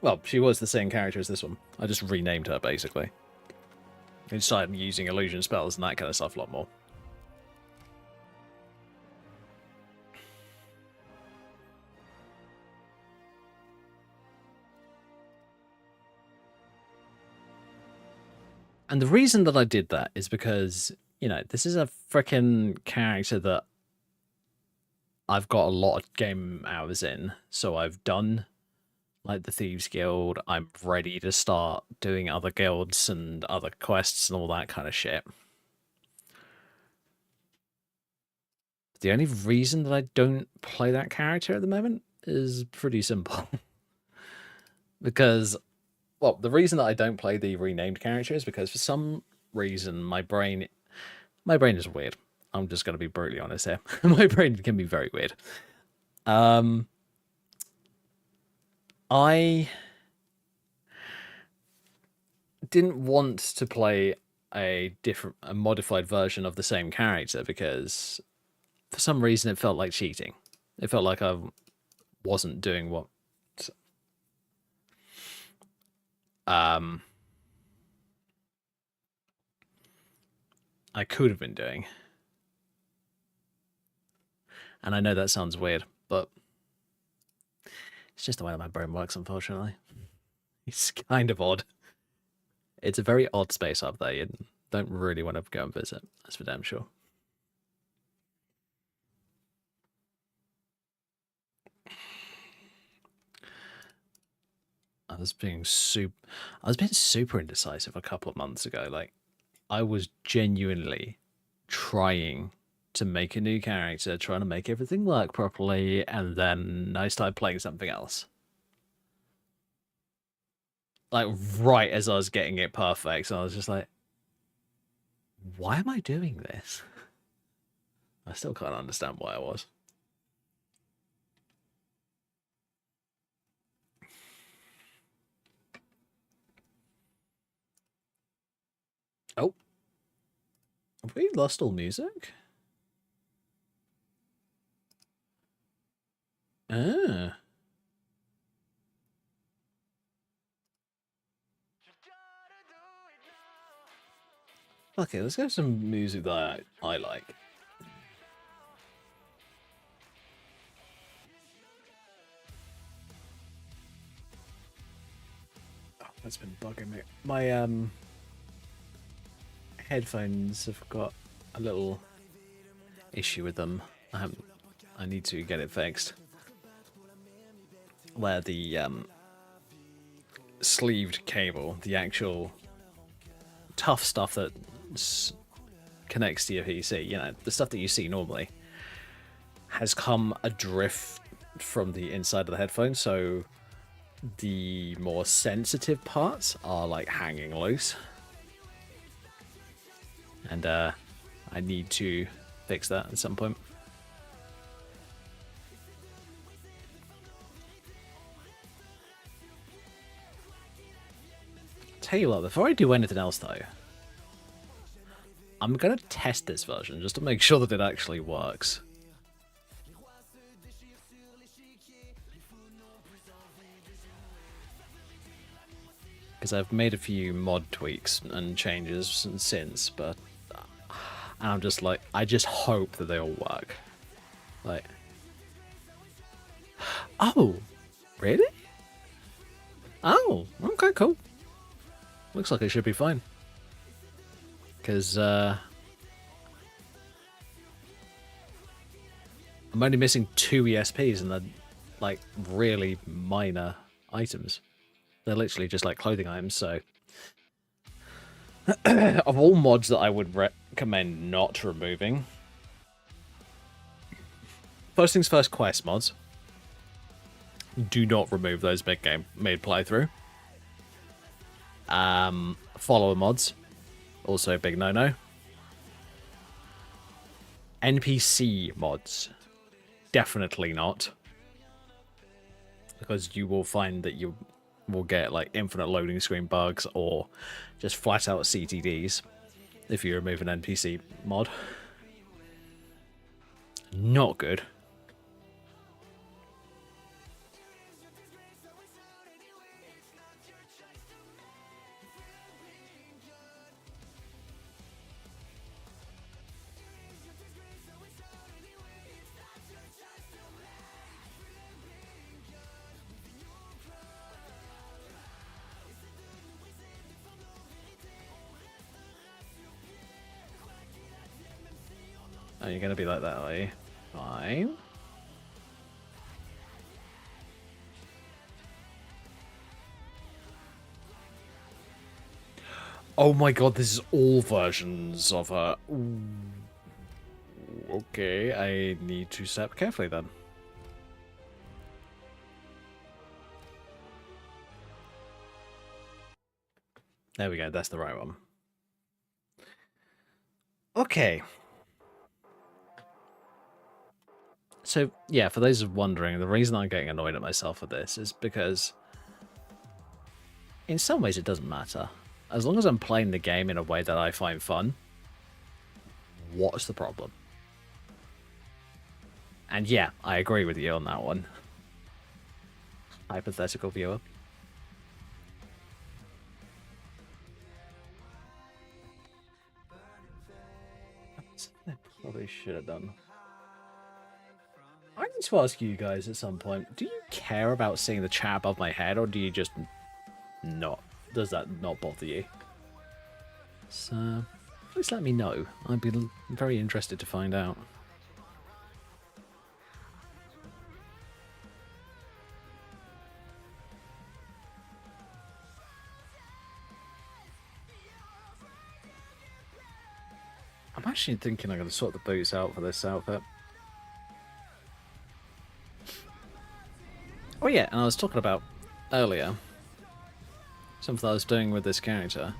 Well, she was the same character as this one. I just renamed her, basically. I started using illusion spells and that kind of stuff a lot more. And the reason that I did that is because, you know, this is a freaking character that I've got a lot of game hours in. So I've done, like, the Thieves Guild. I'm ready to start doing other guilds and other quests and all that kind of shit. The only reason that I don't play that character at the moment is pretty simple. Because, well, the reason that I don't play the renamed character is because for some reason my brain is weird. I'm just going to be brutally honest here. My brain can be very weird. I didn't want to play a modified version of the same character because for some reason it felt like cheating. It felt like I wasn't doing what I could have been doing. And I know that sounds weird, but it's just the way that my brain works, unfortunately. It's kind of odd. It's a very odd space up there. You don't really want to go and visit, that's for damn sure. I was being super indecisive a couple of months ago. Like, I was genuinely trying to make a new character, trying to make everything work properly, and then I started playing something else. Like, right as I was getting it perfect, so I was just like, why am I doing this? I still can't understand why I was. Oh. Have we lost all music? Ah. Okay, let's have some music that I like. Oh, that's been bugging me. My headphones have got a little issue with them. I need to get it fixed. Where the sleeved cable, the actual tough stuff that connects to your PC, you know, the stuff that you see normally, has come adrift from the inside of the headphone, so the more sensitive parts are like hanging loose. And I need to fix that at some point. Tell you what, before I do anything else though, I'm gonna test this version just to make sure that it actually works. Because I've made a few mod tweaks and changes since, but I'm just like, I just hope that they all work. Like, oh, really? Oh, okay, cool. Looks like it should be fine. Because I'm only missing 2 ESPs and they're like really minor items. They're literally just like clothing items, so Of all mods that I would recommend not removing, first things first, quest mods. Do not remove those mid playthrough. Follower mods, also a big no-no. NPC mods, definitely not, because you will find that you will get like infinite loading screen bugs or just flat out CTDs if you remove an NPC mod. Not good. Oh, you're gonna be like that, are you? Fine. Oh my god, this is all versions of her. Ooh. Okay, I need to step carefully then. There we go, that's the right one. Okay. So, yeah, for those wondering, the reason I'm getting annoyed at myself with this is because in some ways it doesn't matter. As long as I'm playing the game in a way that I find fun, what's the problem? And yeah, I agree with you on that one. Hypothetical viewer. I probably should have done. I need to ask you guys at some point, do you care about seeing the chat above my head, or do you just not? Does that not bother you? So, please let me know. I'd be very interested to find out. I'm actually thinking I'm going to sort the boots out for this outfit. Oh yeah, and I was talking about earlier something I was doing with this character.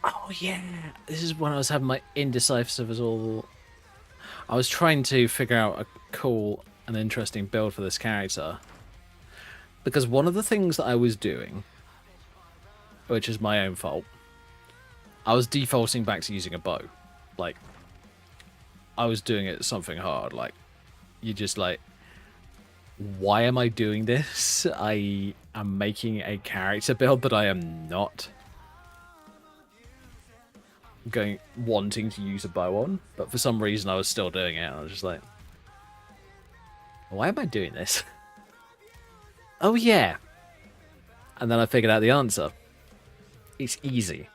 Oh yeah, this is when I was having my indecisive as all. I was trying to figure out a cool and interesting build for this character, because one of the things that I was doing, which is my own fault, I was defaulting back to using a bow. Like, I was doing it something hard. Like, you just like, why am I doing this? I am making a character build that I am not wanting to use a bow on, but for some reason I was still doing it. And I was just like, why am I doing this? Oh yeah. And then I figured out the answer. It's easy.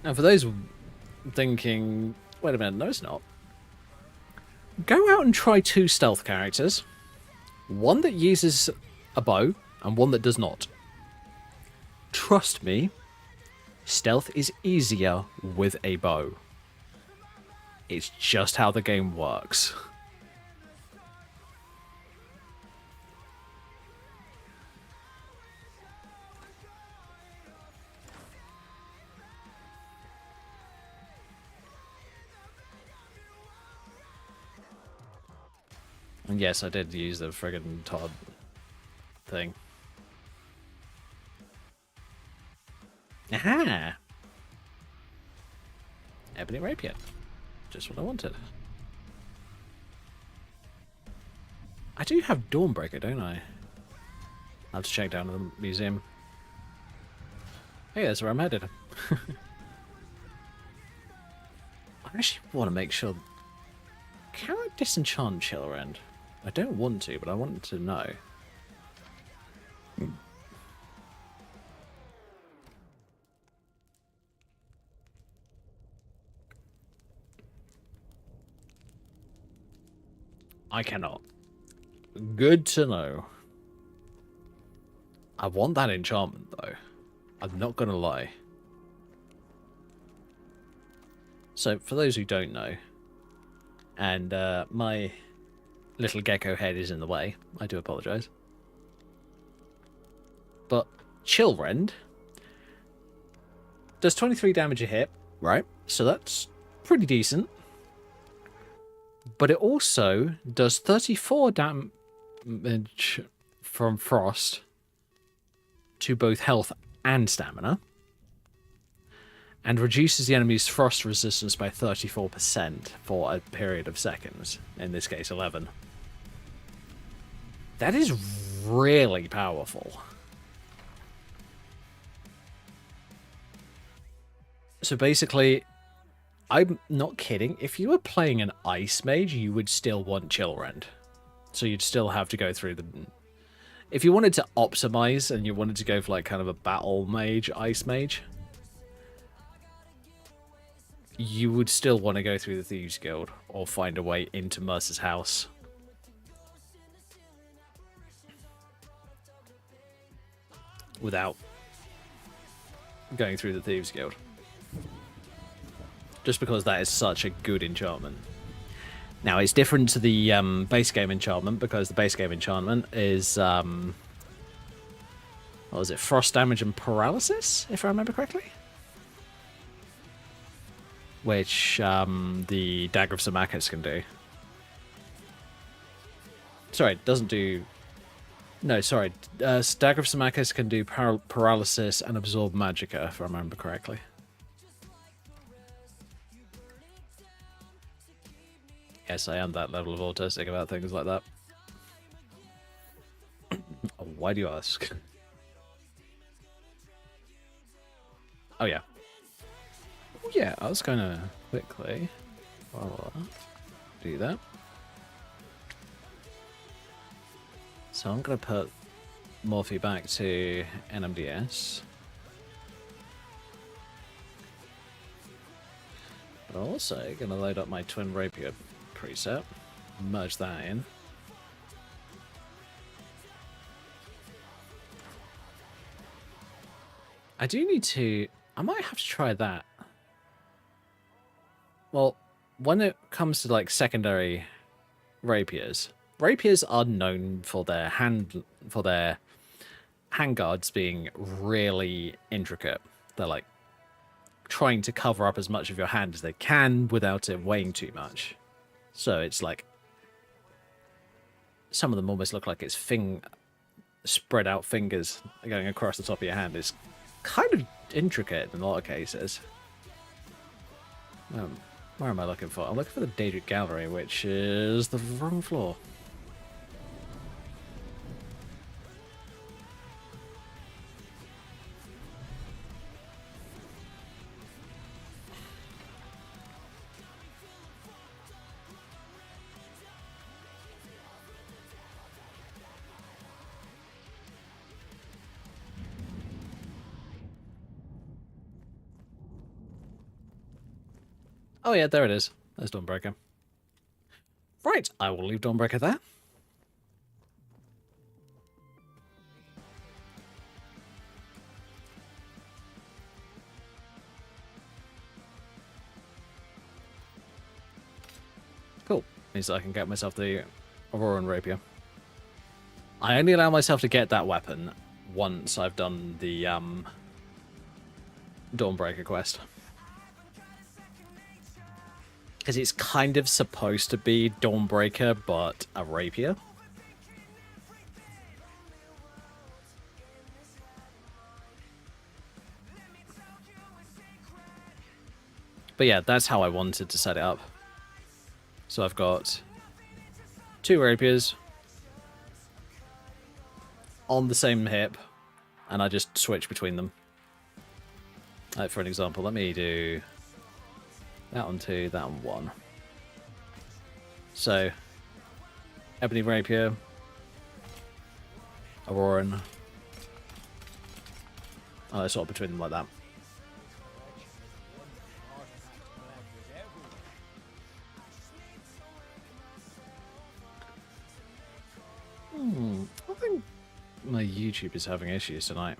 And for those thinking, wait a minute, no it's not. Go out and try 2 stealth characters. One that uses a bow, and one that does not. Trust me, stealth is easier with a bow. It's just how the game works. And yes, I did use the friggin' Todd thing. Aha! Ebony Rapier. Just what I wanted. I do have Dawnbreaker, don't I? I'll have to check down at the museum. Hey, that's where I'm headed. I actually want to make sure... Can I disenchant Chiller End? I don't want to, but I want to know. I cannot. Good to know. I want that enchantment, though. I'm not going to lie. So, for those who don't know, and my little gecko head is in the way, I do apologise. But Chillrend does 23 damage a hit, right? So that's pretty decent. But it also does 34 damage from frost to both health and stamina, and reduces the enemy's frost resistance by 34% for a period of seconds, in this case 11. That is really powerful. So basically, I'm not kidding, if you were playing an ice mage, you would still want Chillrend. So you'd still have to go through the... If you wanted to optimize and you wanted to go for like kind of a battle mage, ice mage, you would still want to go through the Thieves Guild or find a way into Mercer's house. Without going through the Thieves Guild. Just because that is such a good enchantment. Now, it's different to the base game enchantment, because the base game enchantment is, what was it, frost damage and paralysis, if I remember correctly? Which the Dagger of Symmachus can do. Sorry, it doesn't do... No, sorry. Dagger of Symmachus can do paralysis and absorb magicka, if I remember correctly. Yes, I am that level of autistic about things like that. Why do you ask? Oh, yeah. Oh, yeah, I was going to quickly do that. So I'm going to put Morphe back to NMDS. But I'm also going to load up my Twin Rapier preset, merge that in. I do need to... I might have to try that. Well, when it comes to like secondary rapiers, rapiers are known for their handguards being really intricate. They're like trying to cover up as much of your hand as they can without it weighing too much. So it's like some of them almost look like it's spread out fingers going across the top of your hand. It's kind of intricate in a lot of cases. Where am I looking for? I'm looking for the Daedric Gallery, which is the wrong floor. Oh yeah, there it is. There's Dawnbreaker. Right, I will leave Dawnbreaker there. Cool. Means that I can get myself the Auroran Rapier. I only allow myself to get that weapon once I've done the Dawnbreaker quest. Because it's kind of supposed to be Dawnbreaker, but a rapier. But yeah, that's how I wanted to set it up. So I've got 2 rapiers on the same hip, and I just switch between them. Like for an example, let me do that on 2, that on 1. So, Ebony Rapier, Auroran. I sort of between them like that. My YouTube is having issues tonight.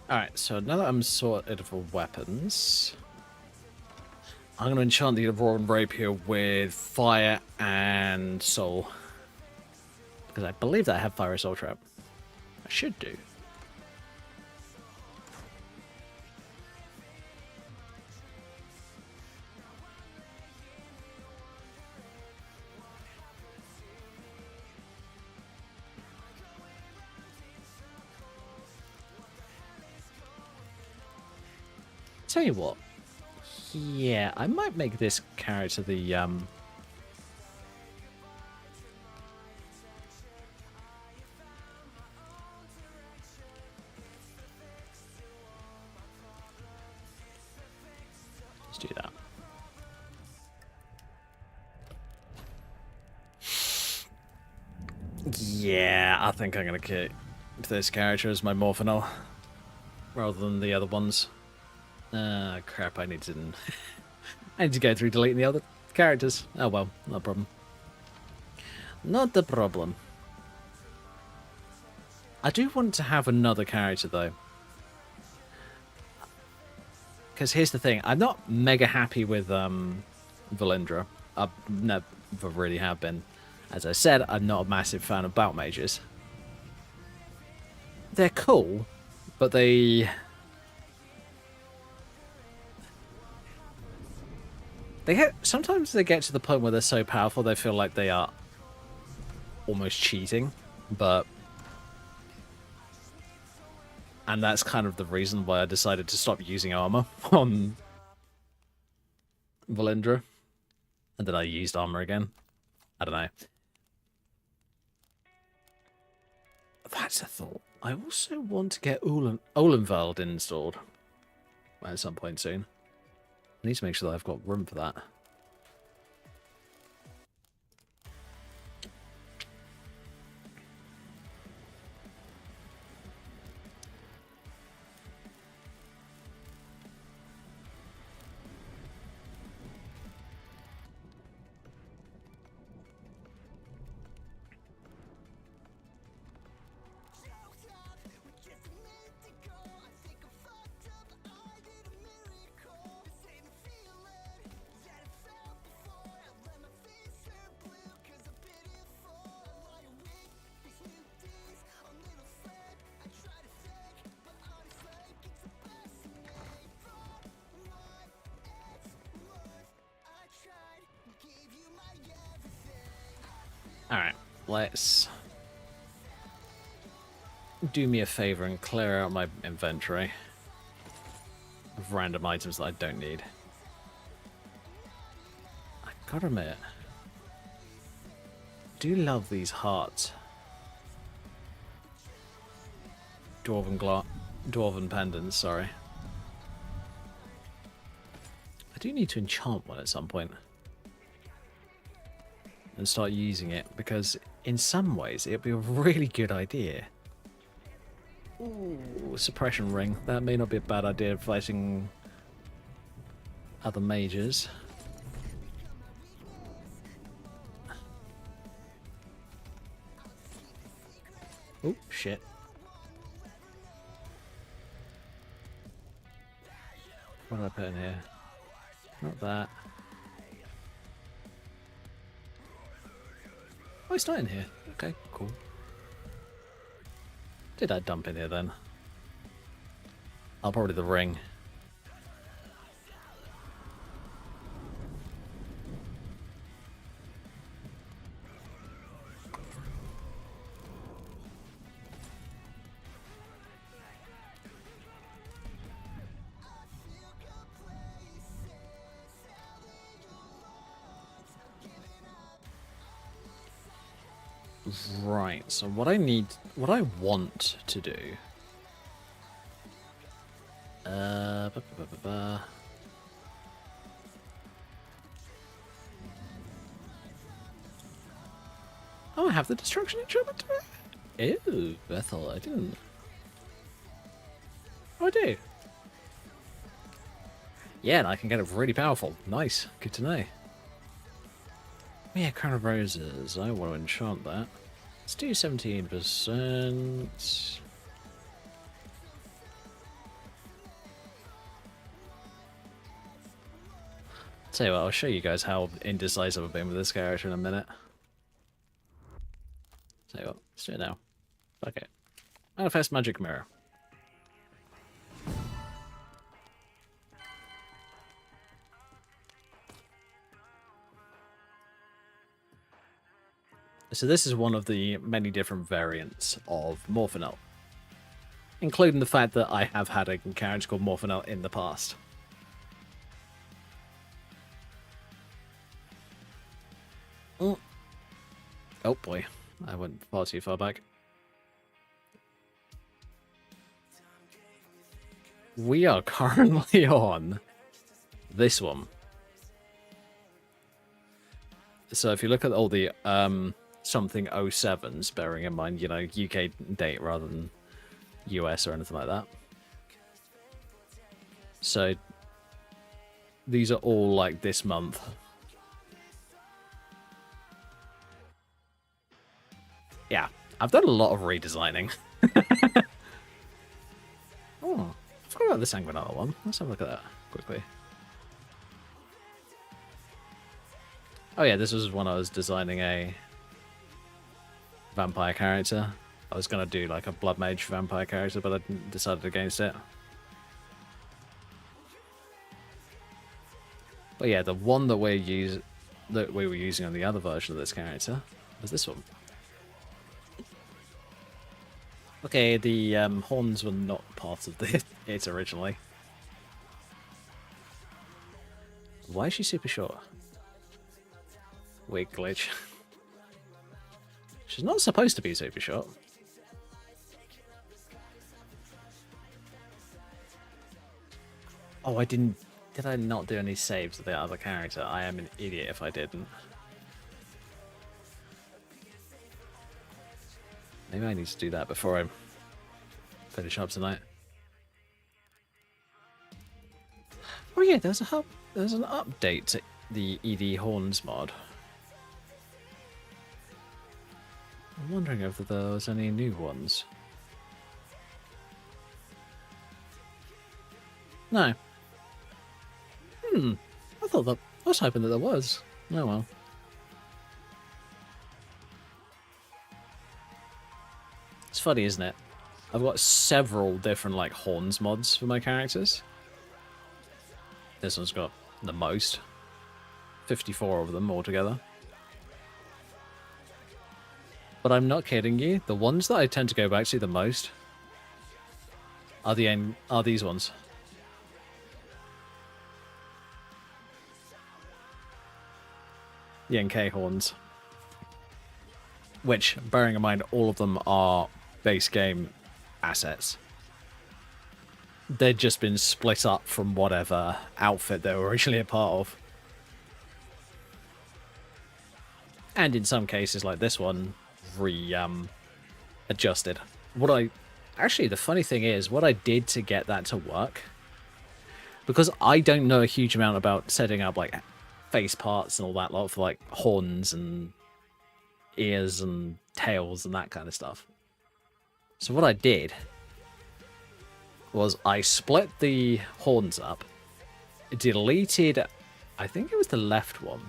Alright, so now that I'm sorted for weapons, I'm going to enchant the Auroran Rapier with Fire and Soul. Because I believe that I have Fire and Soul Trap. I should do. Tell you what. Yeah, I might make this character the let's do that. Yeah, I think I'm gonna keep this character as my Morphinol rather than the other ones. Crap, I need to I need to go through deleting the other characters. Oh well, no problem. Not the problem. I do want to have another character though. Because here's the thing, I'm not mega happy with Valindra. I never really have been. As I said, I'm not a massive fan of bout mages. They're cool, but sometimes they get to the point where they're so powerful they feel like they are almost cheating, and that's kind of the reason why I decided to stop using armor on Valindra, and then I used armor again. I don't know. That's a thought. I also want to get Olenveld installed at some point soon. I need to make sure that I've got room for that. Alright, let's do me a favor and clear out my inventory of random items that I don't need. I gotta admit, I do love these hearts. Dwarven pendants, sorry. I do need to enchant one at some point. And start using it, because in some ways it'd be a really good idea. Ooh, suppression ring. That may not be a bad idea fighting other mages. Oh, shit. What did I put in here? Not that. Oh, it's not in here. Okay, cool. Did I dump in here then? Oh, probably the ring. Right, so what I want to do... Oh, I have the destruction enchantment. Ew, Bethel, I didn't. Oh, I do. Yeah, and I can get it really powerful. Nice. Good to know. Yeah, Crown of Roses. I want to enchant that. Let's do 17%. Tell you what, I'll show you guys how indecisive I've been with this character in a minute. Tell you what, let's do it now. Okay. Manifest Magic Mirror. So this is one of the many different variants of Morphinel, including the fact that I have had a character called Morphinel in the past. Oh boy, I went far too far back. We are currently on this one. So if you look at all the something 07s, bearing in mind, you know, UK date rather than US or anything like that. So these are all like this month. Yeah, I've done a lot of redesigning. Oh, I forgot about the Sanguinara one. Let's have a look at that quickly. Oh yeah, this was when I was designing a vampire character. I was going to do like a Blood Mage vampire character, but I decided against it. But yeah, the one that we were using on the other version of this character was this one. Okay, the horns were not part of it originally. Why is she super short? Weird glitch. She's not supposed to be super short. Oh, I didn't... Did I not do any saves of the other character? I am an idiot if I didn't. Maybe I need to do that before I finish up tonight. Oh yeah, there's an update to the ED Horns mod. I'm wondering if there was any new ones. No. I thought that... I was hoping that there was. Oh well. It's funny, isn't it? I've got several different, like, horns mods for my characters. This one's got the most. 54 of them altogether. But I'm not kidding you. The ones that I tend to go back to the most are these ones. The NK horns. Which, bearing in mind, all of them are base game assets. They'd just been split up from whatever outfit they were originally a part of. And in some cases, like this one, adjusted. Actually, the funny thing is, what I did to get that to work, because I don't know a huge amount about setting up, like, face parts and all that lot for, like, horns and ears and tails and that kind of stuff. So what I did was I split the horns up, deleted, I think it was the left one.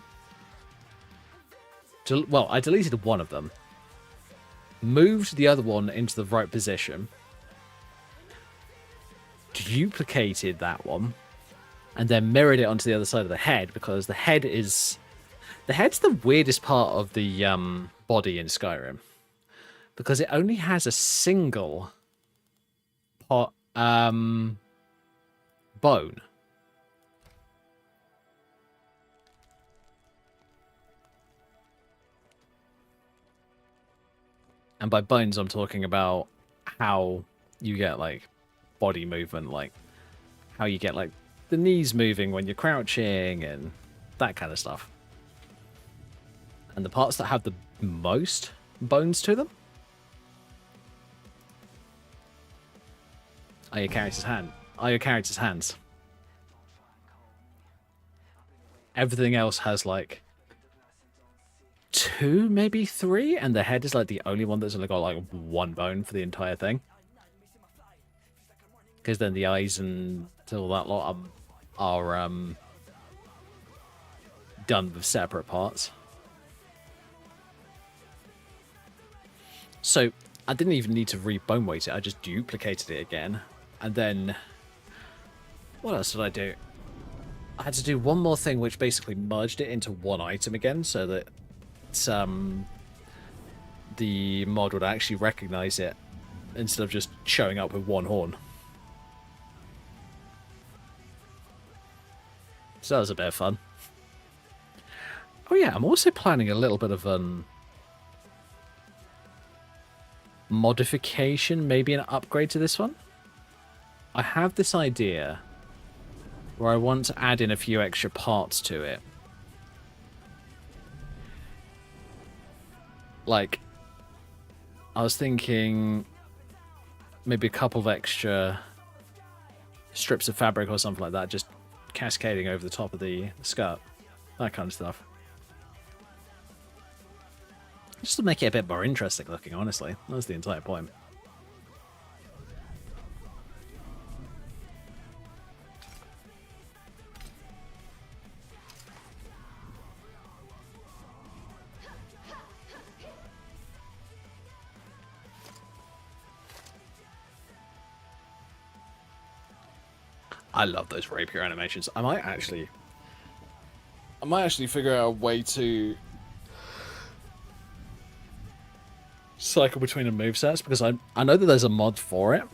Well, I deleted one of them, moved the other one into the right position, duplicated that one, and then mirrored it onto the other side of the head, because the head's the weirdest part of the body in Skyrim, because it only has a single bone. And by bones, I'm talking about how you get, like, body movement, like how you get, like, the knees moving when you're crouching and that kind of stuff. And the parts that have the most bones to them. Are your character's hands? Everything else has like 2, maybe 3, and the head is like the only one that's only got like 1 bone for the entire thing. Because then the eyes and all that lot are done with separate parts. So I didn't even need to re-bone weight it, I just duplicated it again. And then, what else did I do? I had to do one more thing which basically merged it into one item again, so that the mod would actually recognize it instead of just showing up with 1 horn. So that was a bit of fun. Oh yeah, I'm also planning a little bit of modification, maybe an upgrade to this one. I have this idea where I want to add in a few extra parts to it. Like, I was thinking maybe a couple of extra strips of fabric or something like that, just cascading over the top of the skirt. That kind of stuff. Just to make it a bit more interesting looking, honestly. That's the entire point. I love those rapier animations. I might actually figure out a way to cycle between the movesets, because I know that there's a mod for it,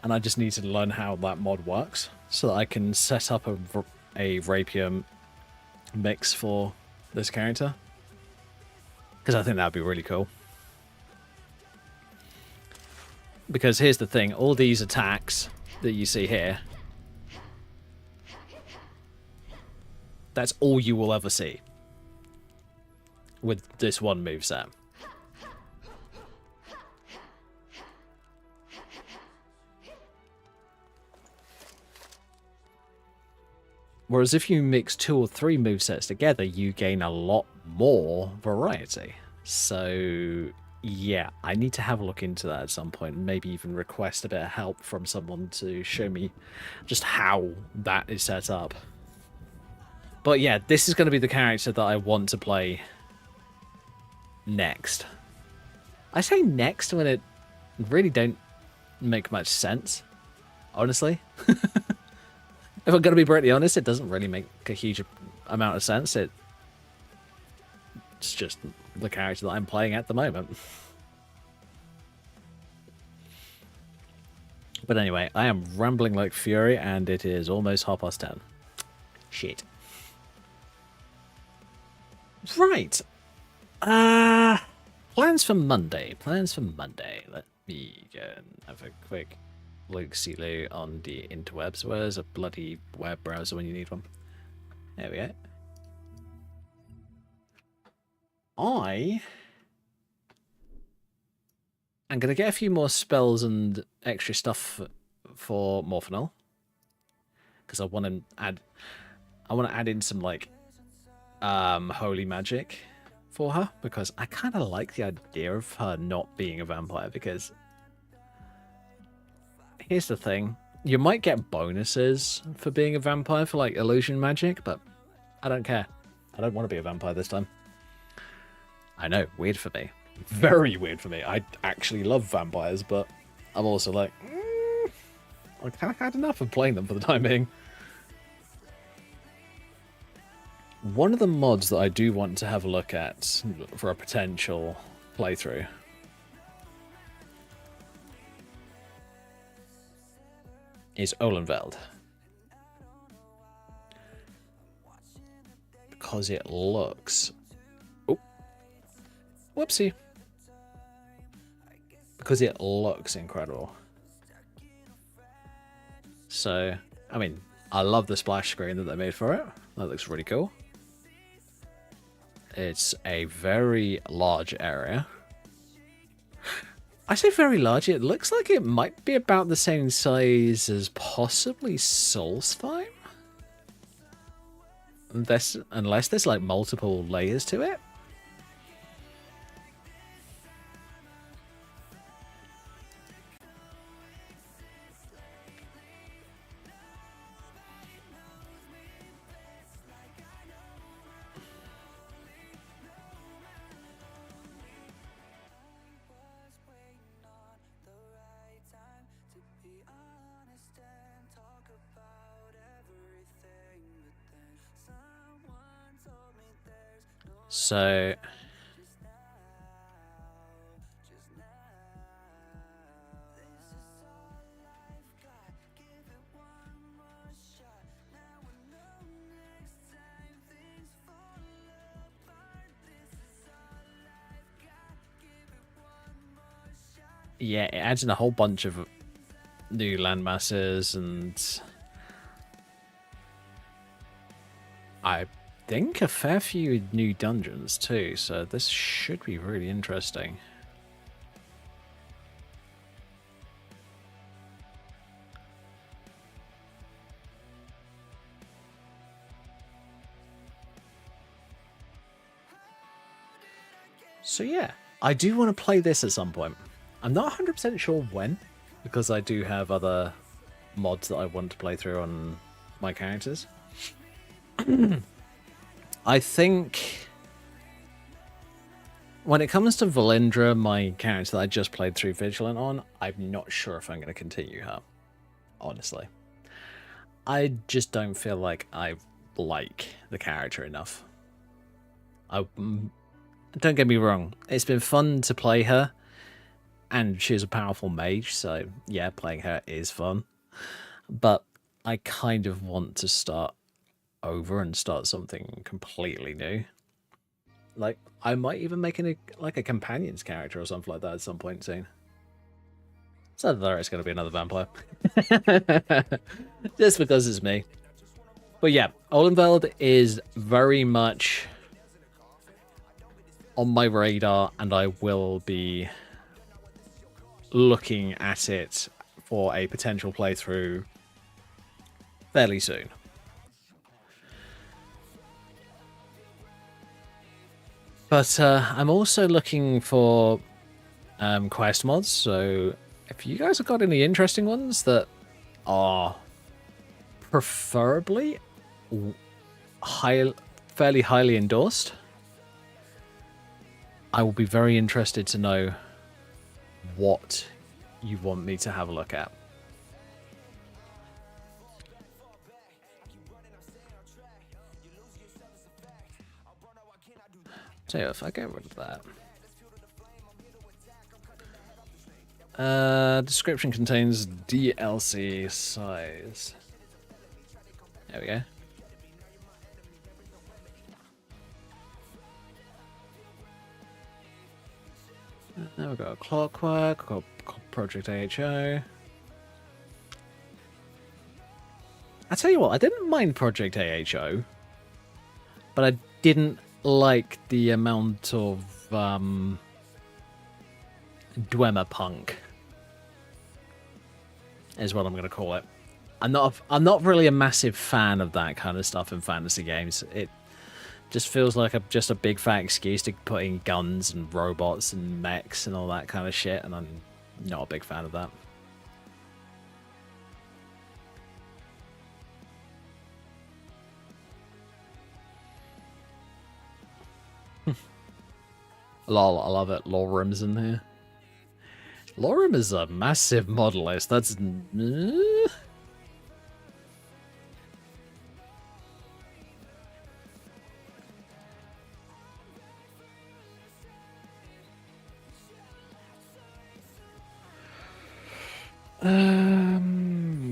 and I just need to learn how that mod works so that I can set up a rapier mix for this character, because I think that would be really cool. Because here's the thing, all these attacks that you see here, that's all you will ever see with this one moveset. Whereas if you mix 2 or 3 movesets together, you gain a lot more variety. So yeah, I need to have a look into that at some point, and maybe even request a bit of help from someone to show me just how that is set up. But yeah, this is going to be the character that I want to play next. I say next when it really don't make much sense, honestly. If I'm going to be brutally honest, it doesn't really make a huge amount of sense. It's just the character that I'm playing at the moment. But anyway, I am rambling like fury, and it is almost 10:30. Shit. Right. Plans for Monday. Let me go and have a quick look-see-loo on the interwebs. Where's a bloody web browser when you need one? There we go. I'm going to get a few more spells and extra stuff for Morphinol, because I want to add in some like holy magic for her, because I kind of like the idea of her not being a vampire. Because here's the thing, you might get bonuses for being a vampire for like illusion magic, but I don't care. I don't want to be a vampire this time. I know, weird for me. Very weird for me. I actually love vampires, but I'm also like, I kind of had enough of playing them for the time being. One of the mods that I do want to have a look at for a potential playthrough is Olenveld. Because it looks... Oh. Whoopsie. Because it looks incredible. So, I mean, I love the splash screen that they made for it. That looks really cool. It's a very large area. I say very large. It looks like it might be about the same size as possibly Soulsheim. Unless there's like multiple layers to it. So yeah, it adds in a whole bunch of new landmasses, and I think a fair few new dungeons too, so this should be really interesting. So yeah, I do want to play this at some point. I'm not 100% sure when, because I do have other mods that I want to play through on my characters. I think when it comes to Valindra, my character that I just played through Vigilant on, I'm not sure if I'm going to continue her, honestly. I just don't feel like I like the character enough. Don't get me wrong, it's been fun to play her, and she's a powerful mage, so yeah, playing her is fun. But I kind of want to start over and start something completely new. Like, I might even make a companion's character or something like that at some point soon. So there is going to be another vampire. Just because it's me. But yeah, Olenveld is very much on my radar, and I will be looking at it for a potential playthrough fairly soon. But I'm also looking for quest mods, so if you guys have got any interesting ones that are preferably fairly highly endorsed, I will be very interested to know what you want me to have a look at. So if I get rid of that. Description contains DLC size. There we go. Now we've got Clockwork, we've got Project AHO. I tell you what, I didn't mind Project AHO, but I didn't like the amount of Dwemer punk, is what I'm going to call it. I'm not really a massive fan of that kind of stuff in fantasy games. It just feels like just a big fat excuse to put in guns and robots and mechs and all that kind of shit, and I'm not a big fan of that. Lol, I love it. Lorim's in here. Lorim is a massive model list. That's...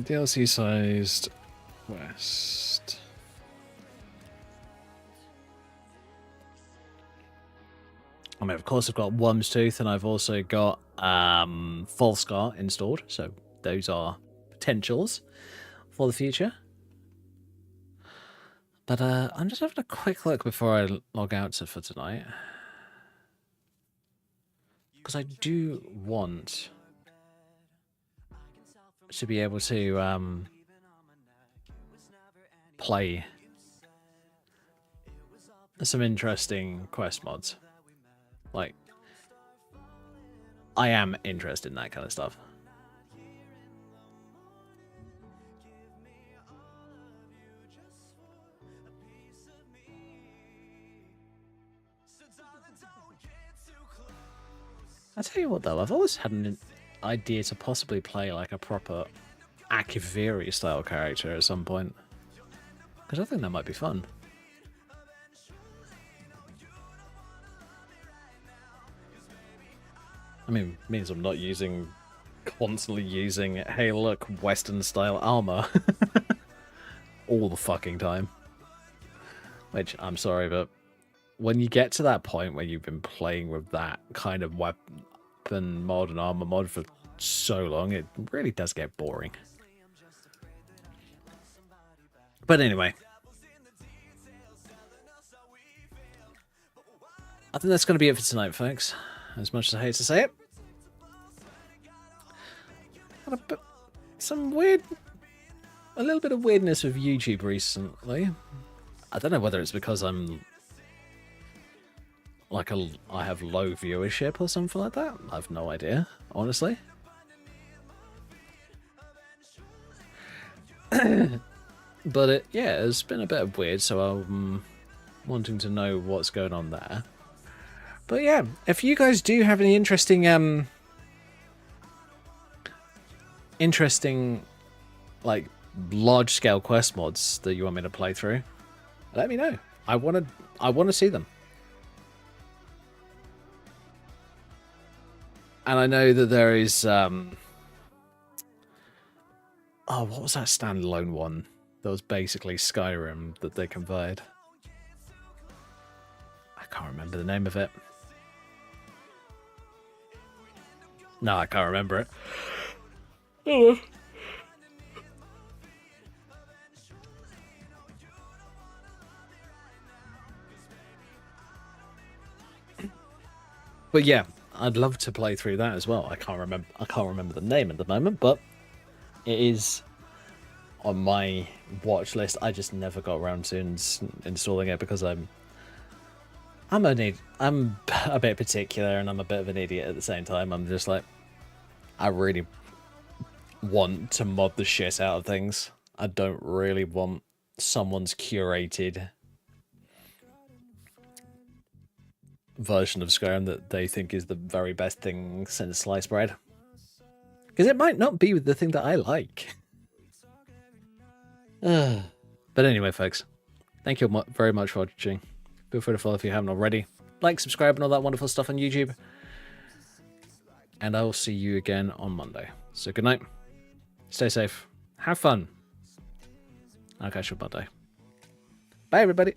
DLC sized quest. I mean, of course, I've got Worm's Tooth, and I've also got Falscar installed, so those are potentials for the future. But I'm just having a quick look before I log out for tonight. Because I do want to be able to play some interesting quest mods. Like, I am interested in that kind of stuff. I tell you what though, I've always had an idea to possibly play like a proper Akiviri style character at some point. Because I think that might be fun. I mean, it means I'm not constantly using, hey look, Western style armor all the fucking time. Which, I'm sorry, but when you get to that point where you've been playing with that kind of weapon mod and armor mod for so long, it really does get boring. But anyway, I think that's going to be it for tonight, folks. As much as I hate to say it. A little bit of weirdness with YouTube recently. I don't know whether it's because I'm like I have low viewership or something like that. I have no idea, honestly. But yeah, it's been a bit weird, so I'm wanting to know what's going on there. But yeah, if you guys do have any interesting like large scale quest mods that you want me to play through, let me know. I want to see them. And I know that there is oh, what was that standalone one that was basically Skyrim that they converted? I can't remember the name of it. No, I can't remember it. Oh. But yeah, I'd love to play through that as well. I can't remember the name at the moment, but it is on my watch list. I just never got around to installing it because I'm a bit particular and I'm a bit of an idiot at the same time. I'm just like, I really want to mod the shit out of things. I don't really want someone's curated version of Skyrim that they think is the very best thing since sliced bread. Because it might not be the thing that I like. But anyway, folks, thank you very much for watching. Feel free to follow if you haven't already. Like, subscribe, and all that wonderful stuff on YouTube. And I will see you again on Monday. So good night. Stay safe. Have fun. I'll catch you on Monday. Bye, everybody.